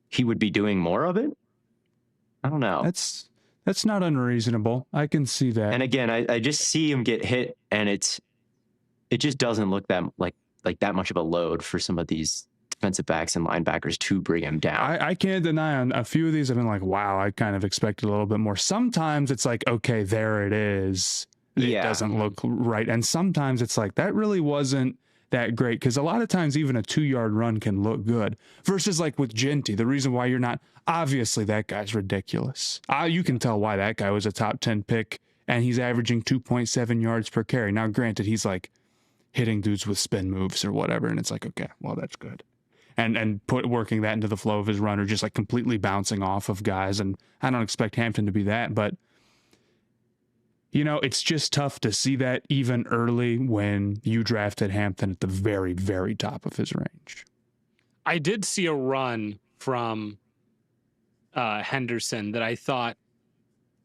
he would be doing more of it. I don't know. That's not unreasonable. I can see that. And again, I just see him get hit, and it just doesn't look that like that much of a load for some of these defensive backs and linebackers to bring him down. I can't deny on a few of these I've been like, wow, I kind of expected a little bit more. Sometimes it's like, okay, there it is. It doesn't look right. And sometimes it's like, that really wasn't that great. Because a lot of times even a 2-yard run can look good. Versus like with Genty, the reason why you're not, obviously that guy's ridiculous. You can tell why that guy was a top 10 pick and he's averaging 2.7 yards per carry. Now, granted, he's like hitting dudes with spin moves or whatever. And it's like, okay, well, that's good. And working that into the flow of his run, or just like completely bouncing off of guys. And I don't expect Hampton to be that, but it's just tough to see that even early when you drafted Hampton at the very, very top of his range. I did see a run from Henderson that I thought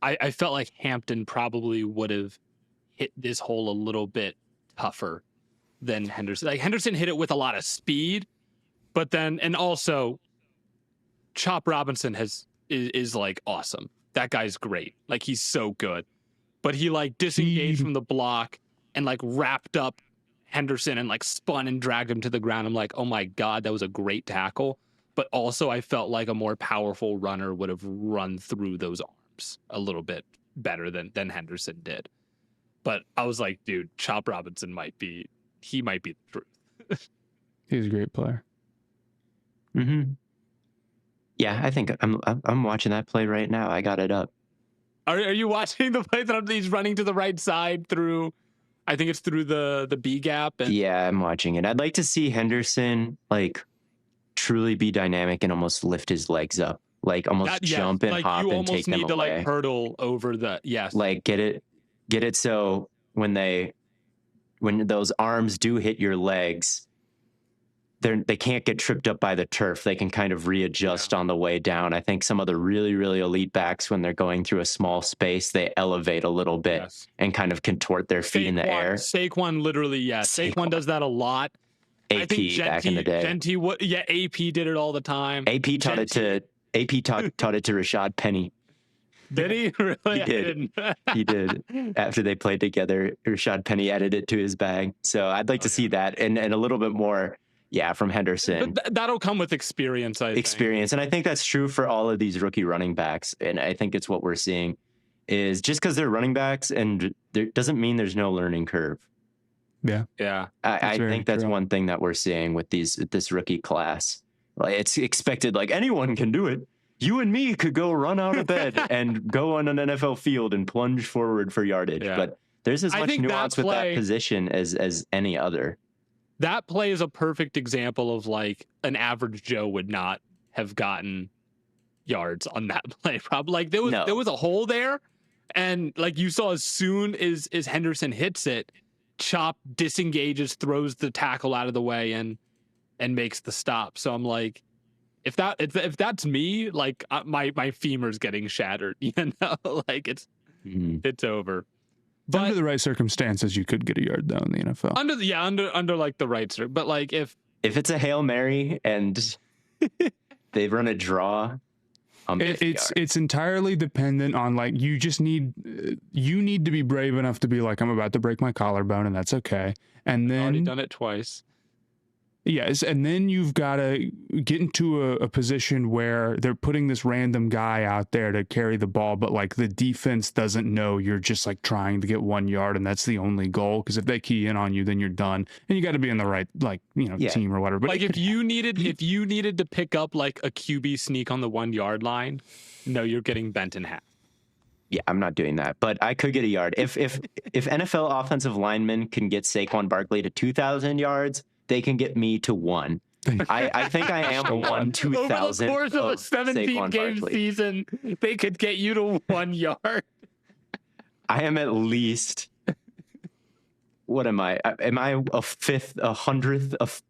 I felt like Hampton probably would have hit this hole a little bit tougher than Henderson. Like Henderson hit it with a lot of speed. But then, and also, Chop Robinson is like awesome. That guy's great. Like he's so good. But he like disengaged from the block and like wrapped up Henderson and like spun and dragged him to the ground. I'm like, oh my God, that was a great tackle. But also I felt like a more powerful runner would have run through those arms a little bit better than Henderson did. But I was like, dude, Chop Robinson might be the truth. He's a great player. Mm-hmm. Yeah, I think I'm watching that play right now. I got it up. Are you watching the play that he's running to the right side through? I think it's through the B gap. And Yeah, I'm watching it. I'd like to see Henderson like truly be dynamic and almost lift his legs up, like almost jump and like hop you and take almost them need to away. like hurdle over the Like get it so when those arms do hit your legs, they can't get tripped up by the turf. They can kind of readjust on the way down. I think some of the really, really elite backs, when they're going through a small space, they elevate a little bit and kind of contort their feet in the air. Saquon literally, Saquon does that a lot. AP I think back in the day. AP did it all the time. AP taught it to Rashad Penny. Did he? Really? He did. He did. After they played together, Rashad Penny added it to his bag. So I'd like to see that and a little bit more. Yeah, from Henderson. But that'll come with experience, I think. And I think that's true for all of these rookie running backs. And I think it's what we're seeing is just because they're running backs and there doesn't mean there's no learning curve. Yeah. Yeah. I think that's one thing that we're seeing with this rookie class. Like it's expected, like anyone can do it. You and me could go run out of bed and go on an NFL field and plunge forward for yardage. Yeah. But there's as much nuance with that position as any other. That play is a perfect example of like an average Joe would not have gotten yards on that play. Probably like there was a hole there, and like you saw as soon as Henderson hits it, Chop disengages, throws the tackle out of the way, and makes the stop. So I'm like, if that's me, like my femur's getting shattered. You know, like it's over. But under the right circumstances, you could get a yard though in the NFL. Under like the right circ. But like if it's a Hail Mary and they run a draw, it's entirely dependent on like you need to be brave enough to be like, I'm about to break my collarbone and that's okay. And then I've already done it twice. Yes, and then you've got to get into a position where they're putting this random guy out there to carry the ball, but like the defense doesn't know you're just like trying to get 1 yard and that's the only goal. Because if they key in on you, then you're done, and you got to be in the right team or whatever. But like if you needed to pick up like a QB sneak on the 1 yard line, no, you're getting bent in half. Yeah, I'm not doing that, but I could get a yard if NFL offensive linemen can get Saquon Barkley to 2,000 yards. They can get me to 1. I think I am 1 2,000. Over the course of a 17-game season, they could get you to 1 yard. I am at least. What am I? Am I a hundredth of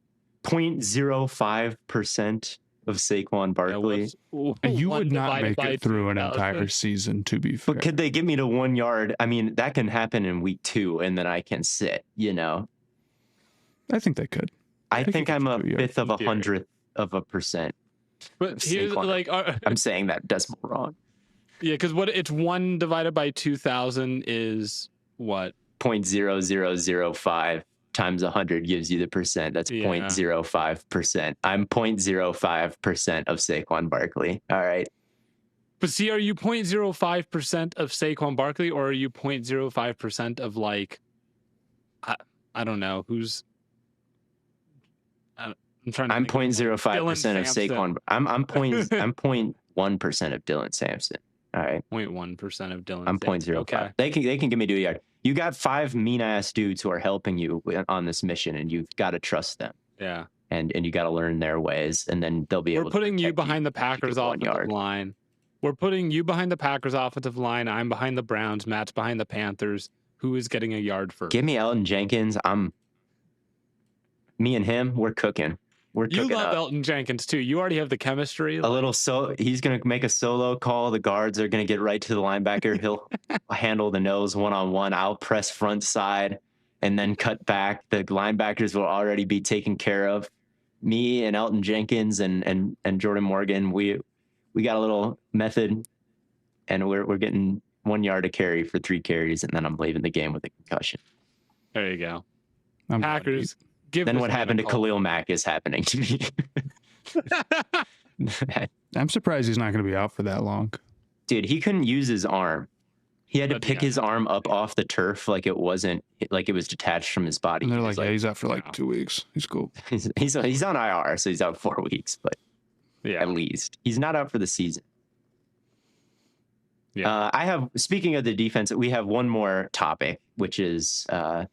0.05% of Saquon Barkley? You would not make it through an entire season, to be fair. But could they get me to 1 yard? I mean, that can happen in week 2, and then I can sit. You know. I think they could. I think I'm a fifth of 100th of a percent. But here's like, I'm saying that decimal wrong. Yeah, because it's 1 divided by 2,000 is what? 0.0005 times 100 gives you the percent. That's 0.05%. I'm 0.05% of Saquon Barkley. All right. But see, are you 0.05% of Saquon Barkley, or are you 0.05% of like, I don't know who's. I'm 0.05% of Saquon. I'm 0.1% of Dylan Sampson. All right. 0.1% of Dylan. I'm 0.05. Okay. They can give me 2 yards. You got 5 mean ass dudes who are helping you on this mission, and you've got to trust them. Yeah. And you got to learn their ways, and then they'll be able. We're putting you behind the Packers offensive line. We're putting you behind the Packers offensive line. I'm behind the Browns. Matt's behind the Panthers. Who is getting a yard first? Give me Elton Jenkins. Me and him, we're cooking. You love Elton Jenkins too. You already have the chemistry. He's going to make a solo call. The guards are going to get right to the linebacker. He'll handle the nose one-on-one. I'll press front side and then cut back. The linebackers will already be taken care of. Me and Elton Jenkins and Jordan Morgan, we got a little method, and we're getting 1 yard a carry for 3 carries, and then I'm leaving the game with a concussion. There you go. I'm going Packers. Give Then this what man a happened to call. Khalil Mack is happening to me. I'm surprised he's not going to be out for that long. Dude, he couldn't use his arm. He had to But pick yeah, his arm up off the turf like it wasn't like it was detached from his body. And they're He like, was yeah, he's out for like wow. 2 weeks. He's cool. he's on IR, so he's out 4 weeks, but Yeah. at least he's not out for the season. Yeah. Speaking of the defense, we have one more topic, which is the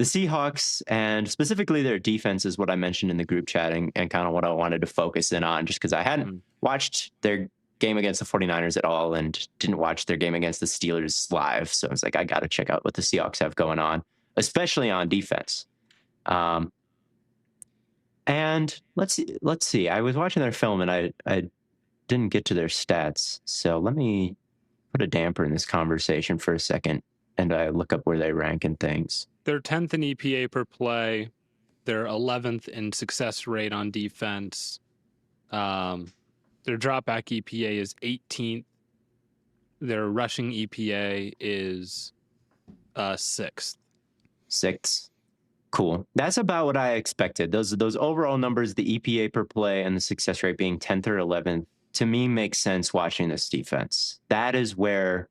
Seahawks, and specifically their defense is what I mentioned in the group chatting and kind of what I wanted to focus in on, just because I hadn't watched their game against the 49ers at all and didn't watch their game against the Steelers live. So I was like, I got to check out what the Seahawks have going on, especially on defense. And let's see. I was watching their film and I didn't get to their stats. So let me put a damper in this conversation for a second and I look up where they rank and things. They're 10th in EPA per play. They're 11th in success rate on defense. Their dropback EPA is 18th. Their rushing EPA is 6th. 6th. Cool. That's about what I expected. Those overall numbers, the EPA per play and the success rate being 10th or 11th, to me makes sense watching this defense. That is where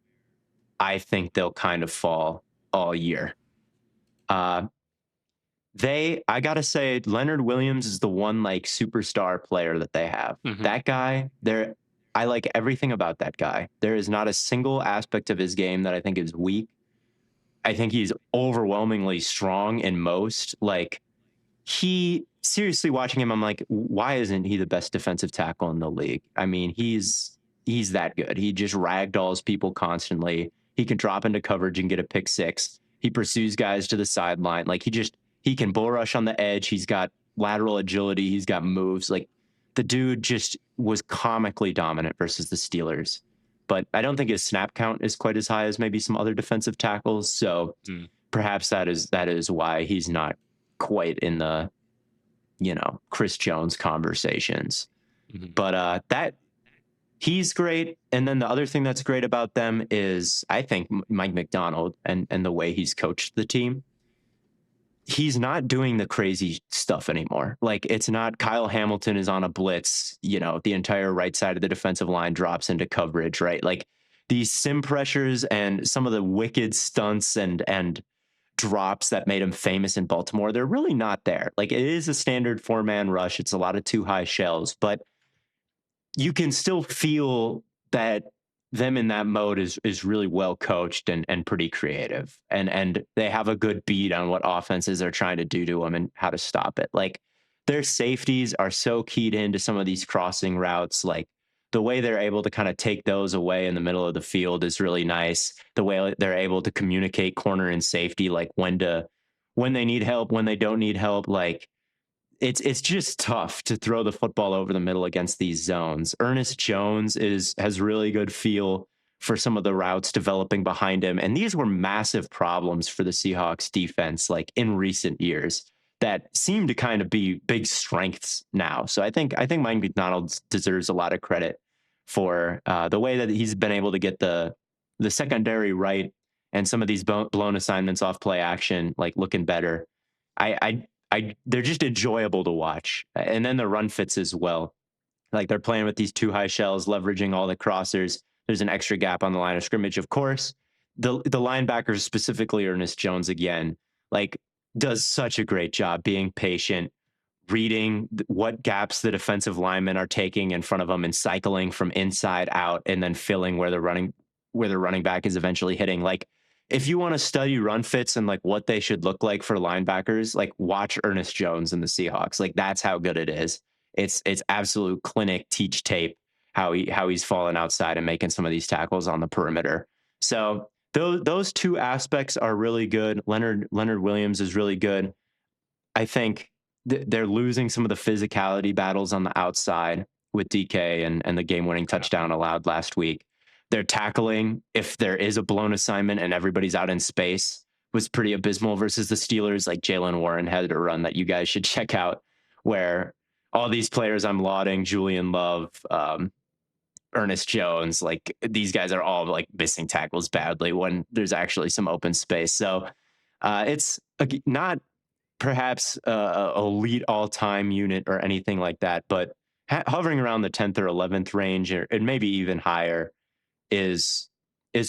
I think they'll kind of fall all year. I gotta say, Leonard Williams is the one like superstar player that they have. Mm-hmm. That guy, I like everything about that guy. There is not a single aspect of his game that I think is weak. I think he's overwhelmingly strong in most. Like, seriously watching him, I'm like, why isn't he the best defensive tackle in the league? I mean, he's that good. He just ragdolls people constantly. He can drop into coverage and get a pick six. He pursues guys to the sideline. Like, he can bull rush on the edge. He's got lateral agility. He's got moves. Like, the dude just was comically dominant versus the Steelers. But I don't think his snap count is quite as high as maybe some other defensive tackles. So perhaps that is why he's not quite in the, Chris Jones conversations. Mm-hmm. But that he's great. And then the other thing that's great about them is I think Mike Macdonald and the way he's coached the team. He's not doing the crazy stuff anymore. Like, it's not Kyle Hamilton is on a blitz, the entire right side of the defensive line drops into coverage, right? Like, these sim pressures and some of the wicked stunts and drops that made him famous in Baltimore, they're really not there. Like, it is a standard 4-man rush. It's a lot of too high shells, but you can still feel that them in that mode is really well coached and pretty creative. And they have a good beat on what offenses are trying to do to them and how to stop it. Like, their safeties are so keyed into some of these crossing routes. Like, the way they're able to kind of take those away in the middle of the field is really nice. The way they're able to communicate corner and safety, like when they need help, when they don't need help, like, it's just tough to throw the football over the middle against these zones. Ernest Jones has really good feel for some of the routes developing behind him. And these were massive problems for the Seahawks defense, like in recent years, that seem to kind of be big strengths now. So I think Mike Macdonald deserves a lot of credit for the way that he's been able to get the secondary right and some of these blown assignments off play action, like, looking better. They're just enjoyable to watch. And then the run fits as well. Like, they're playing with these two high shells, leveraging all the crossers. There's an extra gap on the line of scrimmage, of course. The linebackers, specifically Ernest Jones again, like, does such a great job being patient, reading what gaps the defensive linemen are taking in front of them and cycling from inside out and then filling where the running back is eventually hitting. Like, if you want to study run fits and like what they should look like for linebackers, like, watch Ernest Jones and the Seahawks. Like, that's how good it is. It's absolute clinic teach tape how he's falling outside and making some of these tackles on the perimeter. So those two aspects are really good. Leonard Williams is really good. I think they're losing some of the physicality battles on the outside with DK and the game-winning touchdown allowed last week. Their tackling, if there is a blown assignment and everybody's out in space, was pretty abysmal versus the Steelers. Like, Jalen Warren had a run that you guys should check out, where all these players I'm lauding, Julian Love, Ernest Jones, like, these guys are all like missing tackles badly when there's actually some open space. So it's not perhaps a elite all-time unit or anything like that, but hovering around the 10th or 11th range, and maybe even higher, is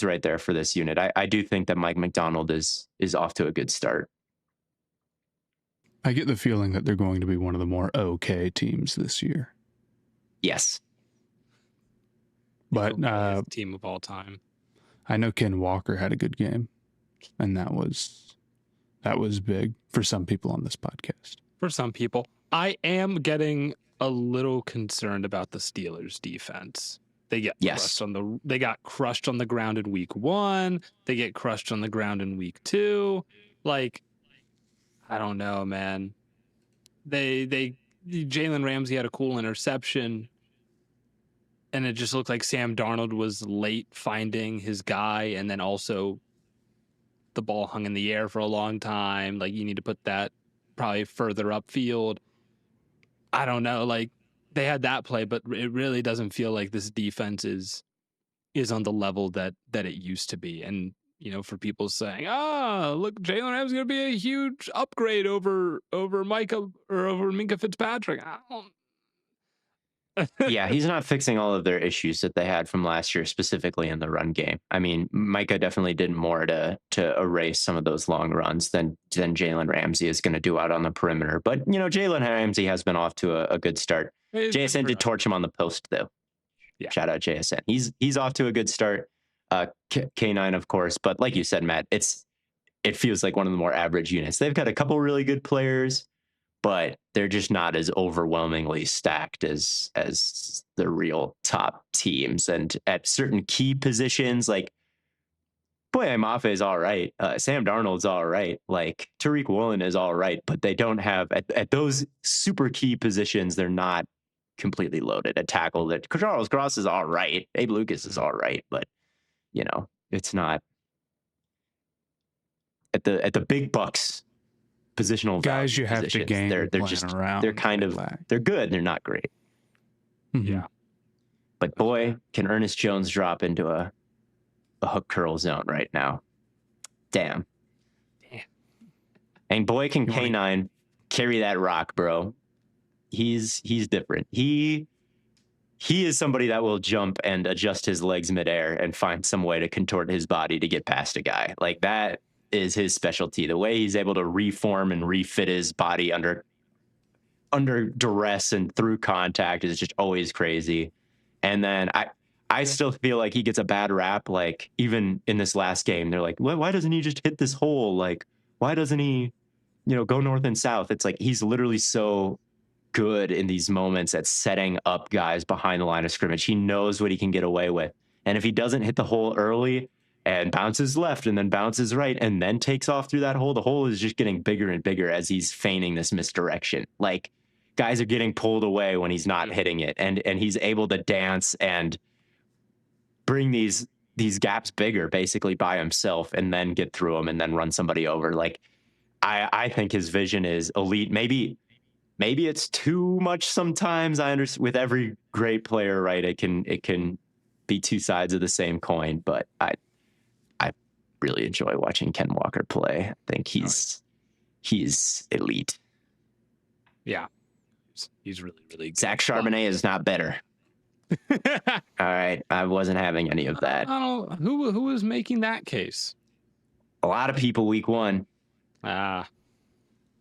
right there for this unit. I do think that Mike Macdonald is off to a good start. I get the feeling that they're going to be one of the more okay teams this year. Yes. But team of all time. I know Ken Walker had a good game, and that was big for some people on this podcast. For some people. I am getting a little concerned about the Steelers defense. They got crushed on the ground in week 1. They get crushed on the ground in week 2. Like, I don't know, man. Jalen Ramsey had a cool interception, and it just looked like Sam Darnold was late finding his guy, and then also the ball hung in the air for a long time. Like, you need to put that probably further upfield. I don't know. Like, they had that play, but it really doesn't feel like this defense is on the level that it used to be. And, you know, for people saying, look, Jalen Ramsey's going to be a huge upgrade over Micah or over Minka Fitzpatrick. Yeah, he's not fixing all of their issues that they had from last year, specifically in the run game. I mean, Micah definitely did more to erase some of those long runs than Jalen Ramsey is going to do out on the perimeter. But, you know, Jalen Ramsey has been off to a good start. JSN did torch him on the post, though. Yeah. Shout out JSN. He's off to a good start. K9, of course. But like you said, Matt, it feels like one of the more average units. They've got a couple really good players, but they're just not as overwhelmingly stacked as the real top teams. And at certain key positions, like Boye Mafe is all right. Sam Darnold's all right. Like Tariq Woolen is all right, but they don't have at those super key positions. They're not completely loaded. A tackle that Charles Cross is all right. Abe Lucas is all right, but you know, it's not at the big Bucs positional guys. You have positions, to game. They're just around. They're kind of they're good. They're not great. Mm-hmm. Yeah, but boy, can Ernest Jones drop into a hook curl zone right now. Damn. And boy, can K9 carry that rock, bro. He's different. He is somebody that will jump and adjust his legs midair and find some way to contort his body to get past a guy. Like that is his specialty. The way he's able to reform and refit his body under duress and through contact is just always crazy. And then I still feel like he gets a bad rap. Like even in this last game, they're like, why doesn't he just hit this hole? Like, why doesn't he, go north and south? It's like he's literally so good in these moments at setting up guys behind the line of scrimmage. He knows what he can get away with. And if he doesn't hit the hole early and bounces left and then bounces right and then takes off through that hole, the hole is just getting bigger and bigger as he's feigning this misdirection. Like guys are getting pulled away when he's not hitting it. And he's able to dance and bring these gaps bigger basically by himself and then get through them and then run somebody over. Like I think his vision is elite. Maybe it's too much sometimes. I understand with every great player, right? It can be two sides of the same coin, but I really enjoy watching Ken Walker play. I think he's elite. Yeah. He's really, really good. Zach Charbonnet is not better. All right. I wasn't having any of that. Who was making that case? A lot of people week 1.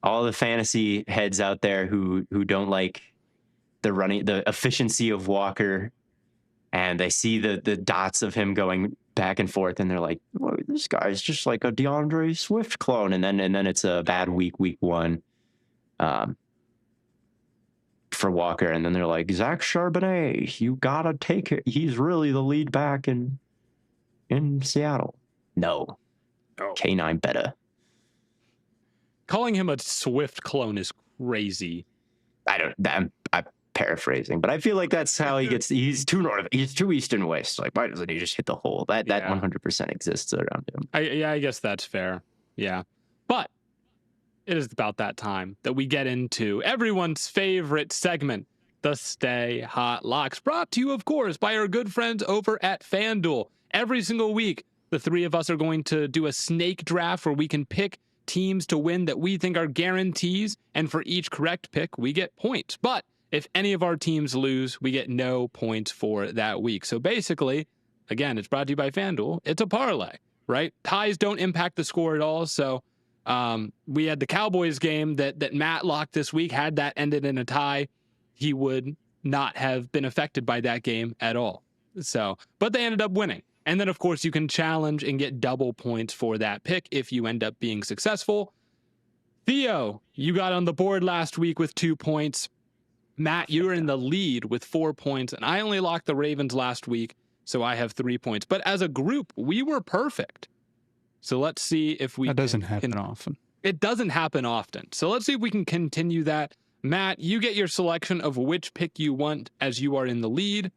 All the fantasy heads out there who don't like the efficiency of Walker, and they see the dots of him going back and forth, and they're like, well, this guy's just like a DeAndre Swift clone, and then it's a bad week 1 for Walker, and then they're like, Zach Charbonnet, you gotta take it. He's really the lead back in Seattle. No. K9 better. Calling him a Swift clone is crazy. I'm paraphrasing, but I feel like that's how he gets. He's too east and west. Like, why doesn't he just hit the hole? That 100% exists around him. I guess that's fair. Yeah, but it is about that time that we get into everyone's favorite segment, the Stay Hot Locks, brought to you, of course, by our good friends over at FanDuel. Every single week, the three of us are going to do a snake draft where we can pick teams to win that we think are guarantees, and for each correct pick, we get points. But if any of our teams lose, we get no points for that week. So basically, again, it's brought to you by FanDuel. It's a parlay, right? Ties don't impact the score at all. So we had the Cowboys game that Matt locked this week. Had that ended in a tie, he would not have been affected by that game at all. So, but they ended up winning. And then, of course, you can challenge and get double points for that pick if you end up being successful. Theo, you got on the board last week with 2 points. Matt, you were in the lead with 4 points, and I only locked the Ravens last week, so I have 3 points. But as a group, we were perfect. So let's see if we That doesn't happen often. It doesn't happen often. So let's see if we can continue that. Matt, you get your selection of which pick you want as you are in the lead.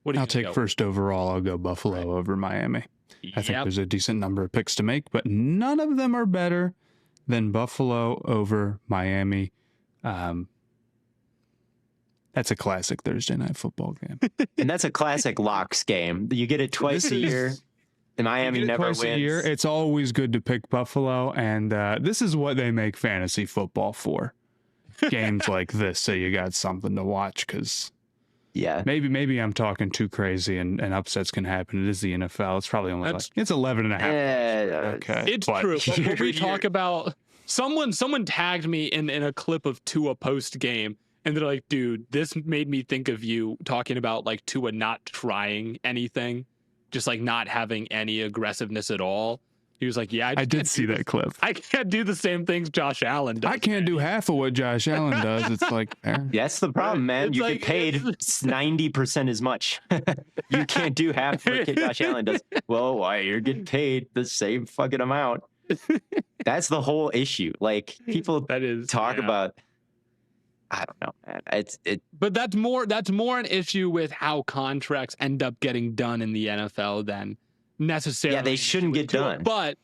What do you I'll take first overall. I'll go Buffalo over Miami. I think there's a decent number of picks to make, but none of them are better than Buffalo over Miami. That's a classic Thursday night football game. And that's a classic locks game. You get it twice a year. And Miami never wins. A year. It's always good to pick Buffalo, and this is what they make fantasy football for. Games like this, so you got something to watch, because maybe I'm talking too crazy and upsets can happen. It is the NFL. It's probably only it's 11 and a half. Okay. It's true. But when we talk about someone tagged me in a clip of Tua post game, and they're like, dude, this made me think of you talking about like Tua not trying anything, just like not having any aggressiveness at all. He was like, yeah, I did see that clip. I can't do the same things Josh Allen does. I can't do half of what Josh Allen does. It's like, that's the problem, man. It's you like, get paid 90% as much. You can't do half of what Josh Allen does. Well, why? You're getting paid the same fucking amount. That's the whole issue. Like, people talk about, I don't know, man. But that's more an issue with how contracts end up getting done in the NFL than necessarily. Yeah, they shouldn't get done. But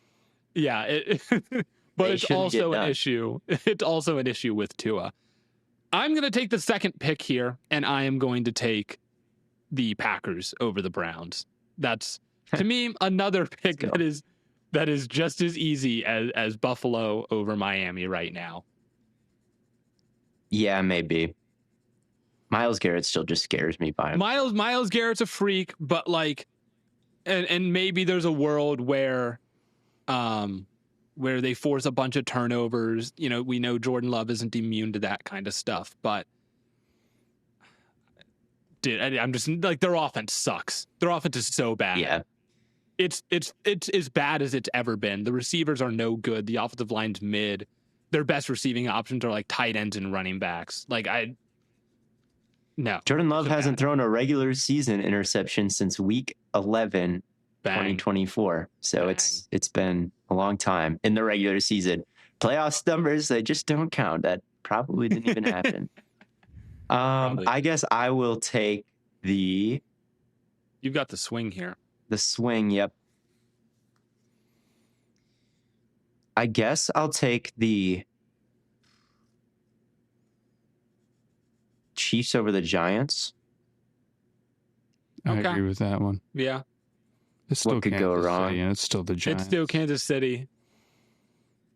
but it's also an issue. It's also an issue with Tua. I'm going to take the second pick here, and I am going to take the Packers over the Browns. That's, to me, another pick that is just as easy as Buffalo over Miami right now. Yeah, maybe. Myles Garrett still just scares me by him. Myles Garrett's a freak, but like, and maybe there's a world where they force a bunch of turnovers. You know, we know Jordan Love isn't immune to that kind of stuff, but dude, I'm just like, their offense sucks. Their offense is so bad. Yeah. It's as bad as it's ever been. The receivers are no good. The offensive line's mid. Their best receiving options are like tight ends and running backs. No. Jordan Love hasn't thrown a regular season interception since week 11, 2024. So it's been a long time in the regular season. Playoffs numbers, they just don't count. That probably didn't even happen. I guess I will take the... You've got the swing here. The swing, yep. I guess I'll take the Chiefs over the Giants. I agree with that one. Yeah. It's still what could go wrong? City, and it's still the Giants. It's still Kansas City.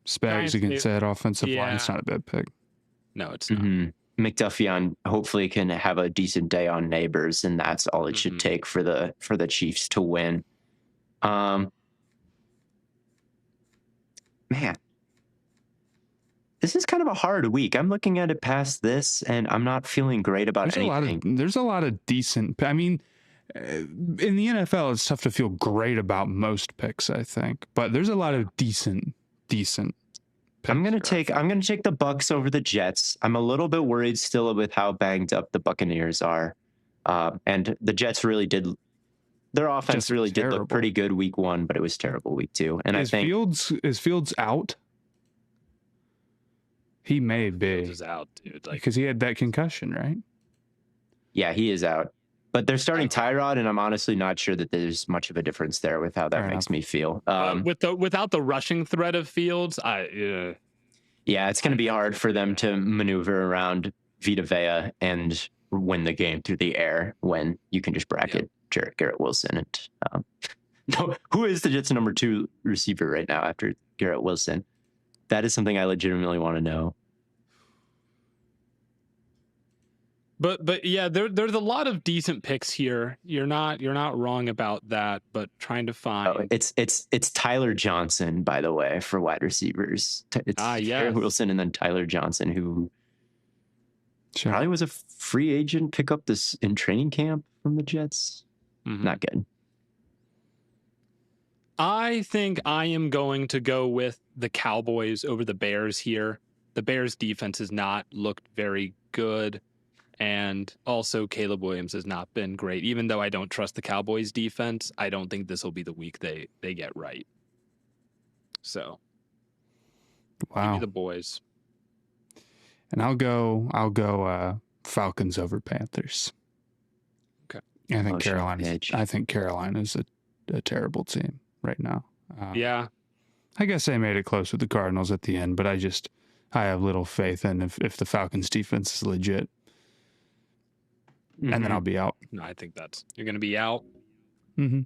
Spags against that offensive line. It's not a bad pick. No, it's not. Mm-hmm. McDuffie hopefully can have a decent day on Neighbors, and that's all it should take for the Chiefs to win. Man, this is kind of a hard week. I'm looking at it past this, and I'm not feeling great about anything. There's a lot of decent. I mean, in the NFL, it's tough to feel great about most picks, I think, but there's a lot of decent. Picks I'm gonna take the Bucs over the Jets. I'm a little bit worried still with how banged up the Buccaneers are, and the Jets really did. Their offense really did look pretty good week 1, but it was terrible week 2. And I think is Fields out? He may be. Fields is out, dude. Because he had that concussion, right? Yeah, he is out. But they're starting Tyrod, and I'm honestly not sure that there's much of a difference there with how that makes me feel. Without the rushing threat of Fields, yeah, it's going to be hard for them to maneuver around Vita Vea and win the game through the air when you can just bracket Garrett Wilson and no, who is the Jets' number 2 receiver right now after Garrett Wilson? That is something I legitimately want to know. But yeah, there's a lot of decent picks here. You're not wrong about that. But trying to find it's Tyler Johnson, by the way, for wide receivers. It's Garrett Wilson and then Tyler Johnson, who probably was a free agent, pick up this in training camp from the Jets. Not good. I think I am going to go with the Cowboys over the Bears here. The Bears defense has not looked very good. And also Caleb Williams has not been great. Even though I don't trust the Cowboys defense, I don't think this will be the week they get right. So give me the boys. And I'll go Falcons over Panthers. Okay. I think Carolina's a terrible team right now. Yeah. I guess I made it close with the Cardinals at the end, but I have little faith in if the Falcons defense is legit. And then I'll be out. No, I think you're going to be out. Mm-hmm.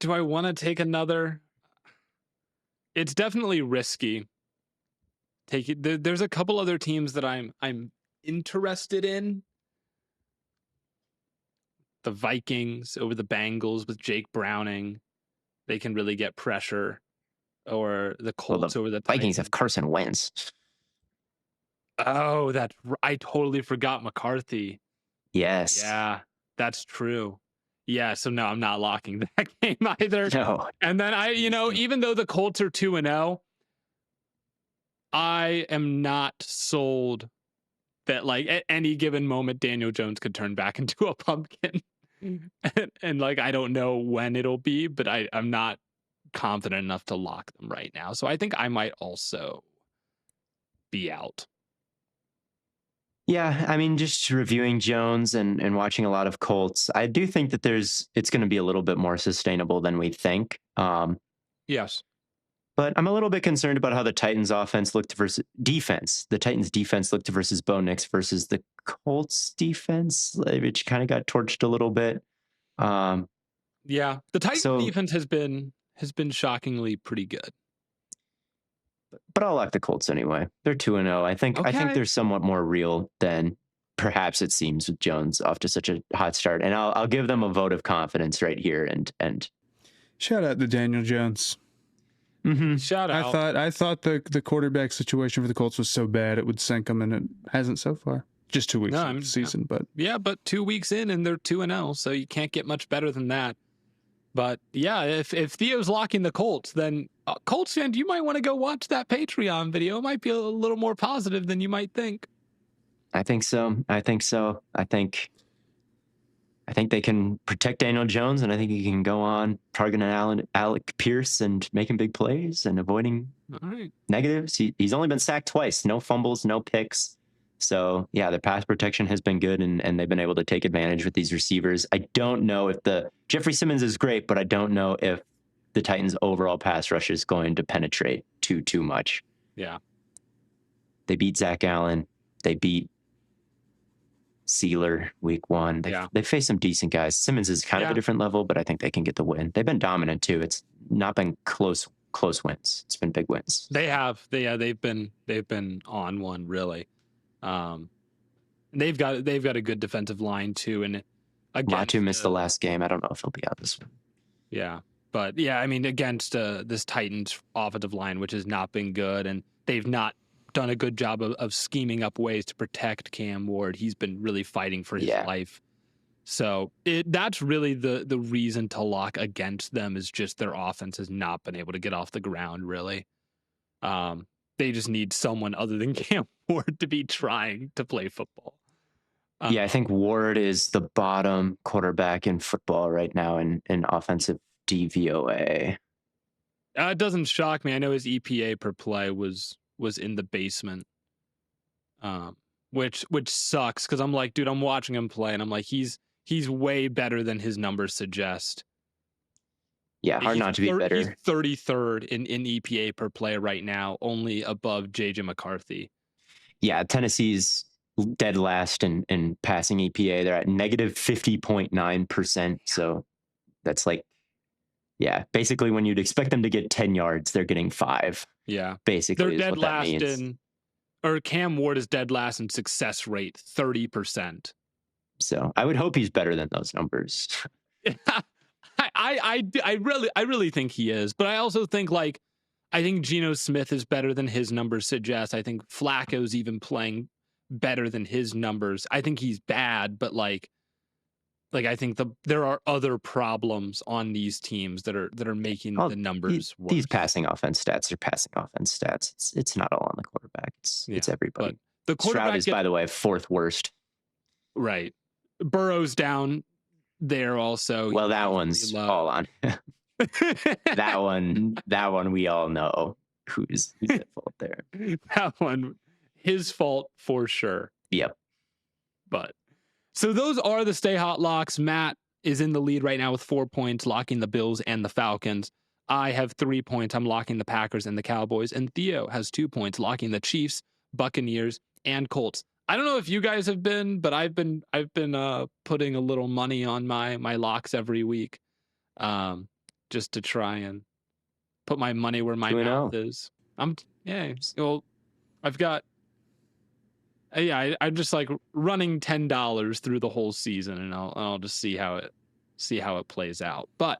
Do I want to take another? It's definitely risky. Take it. There's a couple other teams that I'm interested in. The Vikings over the Bengals with Jake Browning. They can really get pressure. Or the Colts over the Vikings have Carson Wentz. Oh, I totally forgot McCarthy. Yes. Yeah, that's true. Yeah, so no, I'm not locking that game either. No. And then even though the Colts are 2-0, I am not sold that like at any given moment Daniel Jones could turn back into a pumpkin. and like I don't know when it'll be, but I'm not confident enough to lock them right now. So I think I might also be out. Yeah, I mean, just reviewing Jones and watching a lot of Colts, I do think that it's going to be a little bit more sustainable than we think. Yes. But I'm a little bit concerned about how the Titans offense looked versus defense. The Titans defense looked versus Bo Nix versus the Colts defense, which kind of got torched a little bit. Yeah, the Titans defense has been shockingly pretty good. But I'll lock the Colts anyway. They're 2-0. I think they're somewhat more real than perhaps it seems with Jones off to such a hot start. And I'll give them a vote of confidence right here. And shout out to Daniel Jones. Mm-hmm. Shout out. I thought the quarterback situation for the Colts was so bad it would sink them, and it hasn't so far. Just 2 weeks into the season, but 2 weeks in and they're 2-0, so you can't get much better than that. But yeah, if Theo's locking the Colts, then Colts fan, you might want to go watch that Patreon video. It might be a little more positive than you might think. I think so. I think they can protect Daniel Jones, and I think he can go on targeting Alec Pierce and making big plays and avoiding negatives. He's only been sacked twice, no fumbles, no picks. So yeah, the pass protection has been good, and they've been able to take advantage with these receivers. I don't know if Jeffrey Simmons is great, but I don't know if the Titans' overall pass rush is going to penetrate too much. Yeah. They beat Zach Allen. They beat Sealer week 1. They faced some decent guys. Simmons is kind of a different level, but I think they can get the win. They've been dominant too. It's not been close wins. It's been big wins. They have. They've been on one really. They've got a good defensive line too, and Latu missed the last game. I don't know if he'll be out this one. Yeah, but yeah, I mean against this Titans offensive line, which has not been good, and they've not done a good job of scheming up ways to protect Cam Ward. He's been really fighting for his life. So that's really the reason to lock against them is just their offense has not been able to get off the ground really. They just need someone other than Cam Ward to be trying to play football. I think Ward is the bottom quarterback in football right now in offensive DVOA. It doesn't shock me. I know his EPA per play was in the basement, which sucks because I'm like, dude, I'm watching him play and I'm like, he's way better than his numbers suggest. Yeah, hard not to be better. He's 33rd in EPA per play right now, only above JJ McCarthy. Yeah, Tennessee's dead last in passing EPA. They're at negative 50.9%. So that's like, Yeah, basically when you'd expect them to get 10 yards, they're getting 5. Yeah. Basically They're is what that means. Or Cam Ward is dead last in success rate, 30%. So I would hope he's better than those numbers. I really think he is, but I also think I think Geno Smith is better than his numbers suggest. I think Flacco's even playing better than his numbers. I think he's bad, but I think there are other problems on these teams that are making the numbers worse. These passing offense stats are passing offense stats. It's not all on the quarterback. It's everybody. The quarterback Stroud is, by the way, 4th worst. Right. Burrow's down there also. Well, that one's all on. that one we all know who's at fault there. That one, his fault for sure. Yep. But so those are the Stay Hot locks. Matt is in the lead right now with 4 points, locking the Bills and the Falcons. I have 3 points. I'm locking the Packers and the Cowboys. And Theo has 2 points, locking the Chiefs, Buccaneers, and Colts. I don't know if you guys have been, but I've been putting a little money on my locks every week, just to try and put my money where my mouth is. Well, I've got. I'm just running $10 through the whole season, and I'll just see how it plays out. But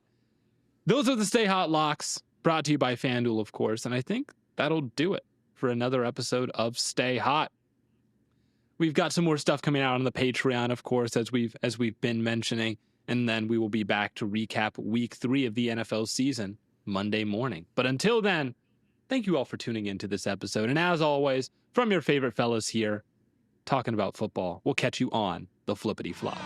those are the Stay Hot locks, brought to you by FanDuel, of course, and I think that'll do it for another episode of Stay Hot. We've got some more stuff coming out on the Patreon, of course, as we've been mentioning, and then we will be back to recap Week 3 of the NFL season Monday morning. But until then, thank you all for tuning into this episode, and as always, from your favorite fellas here, talking about football. We'll catch you on the flippity flop.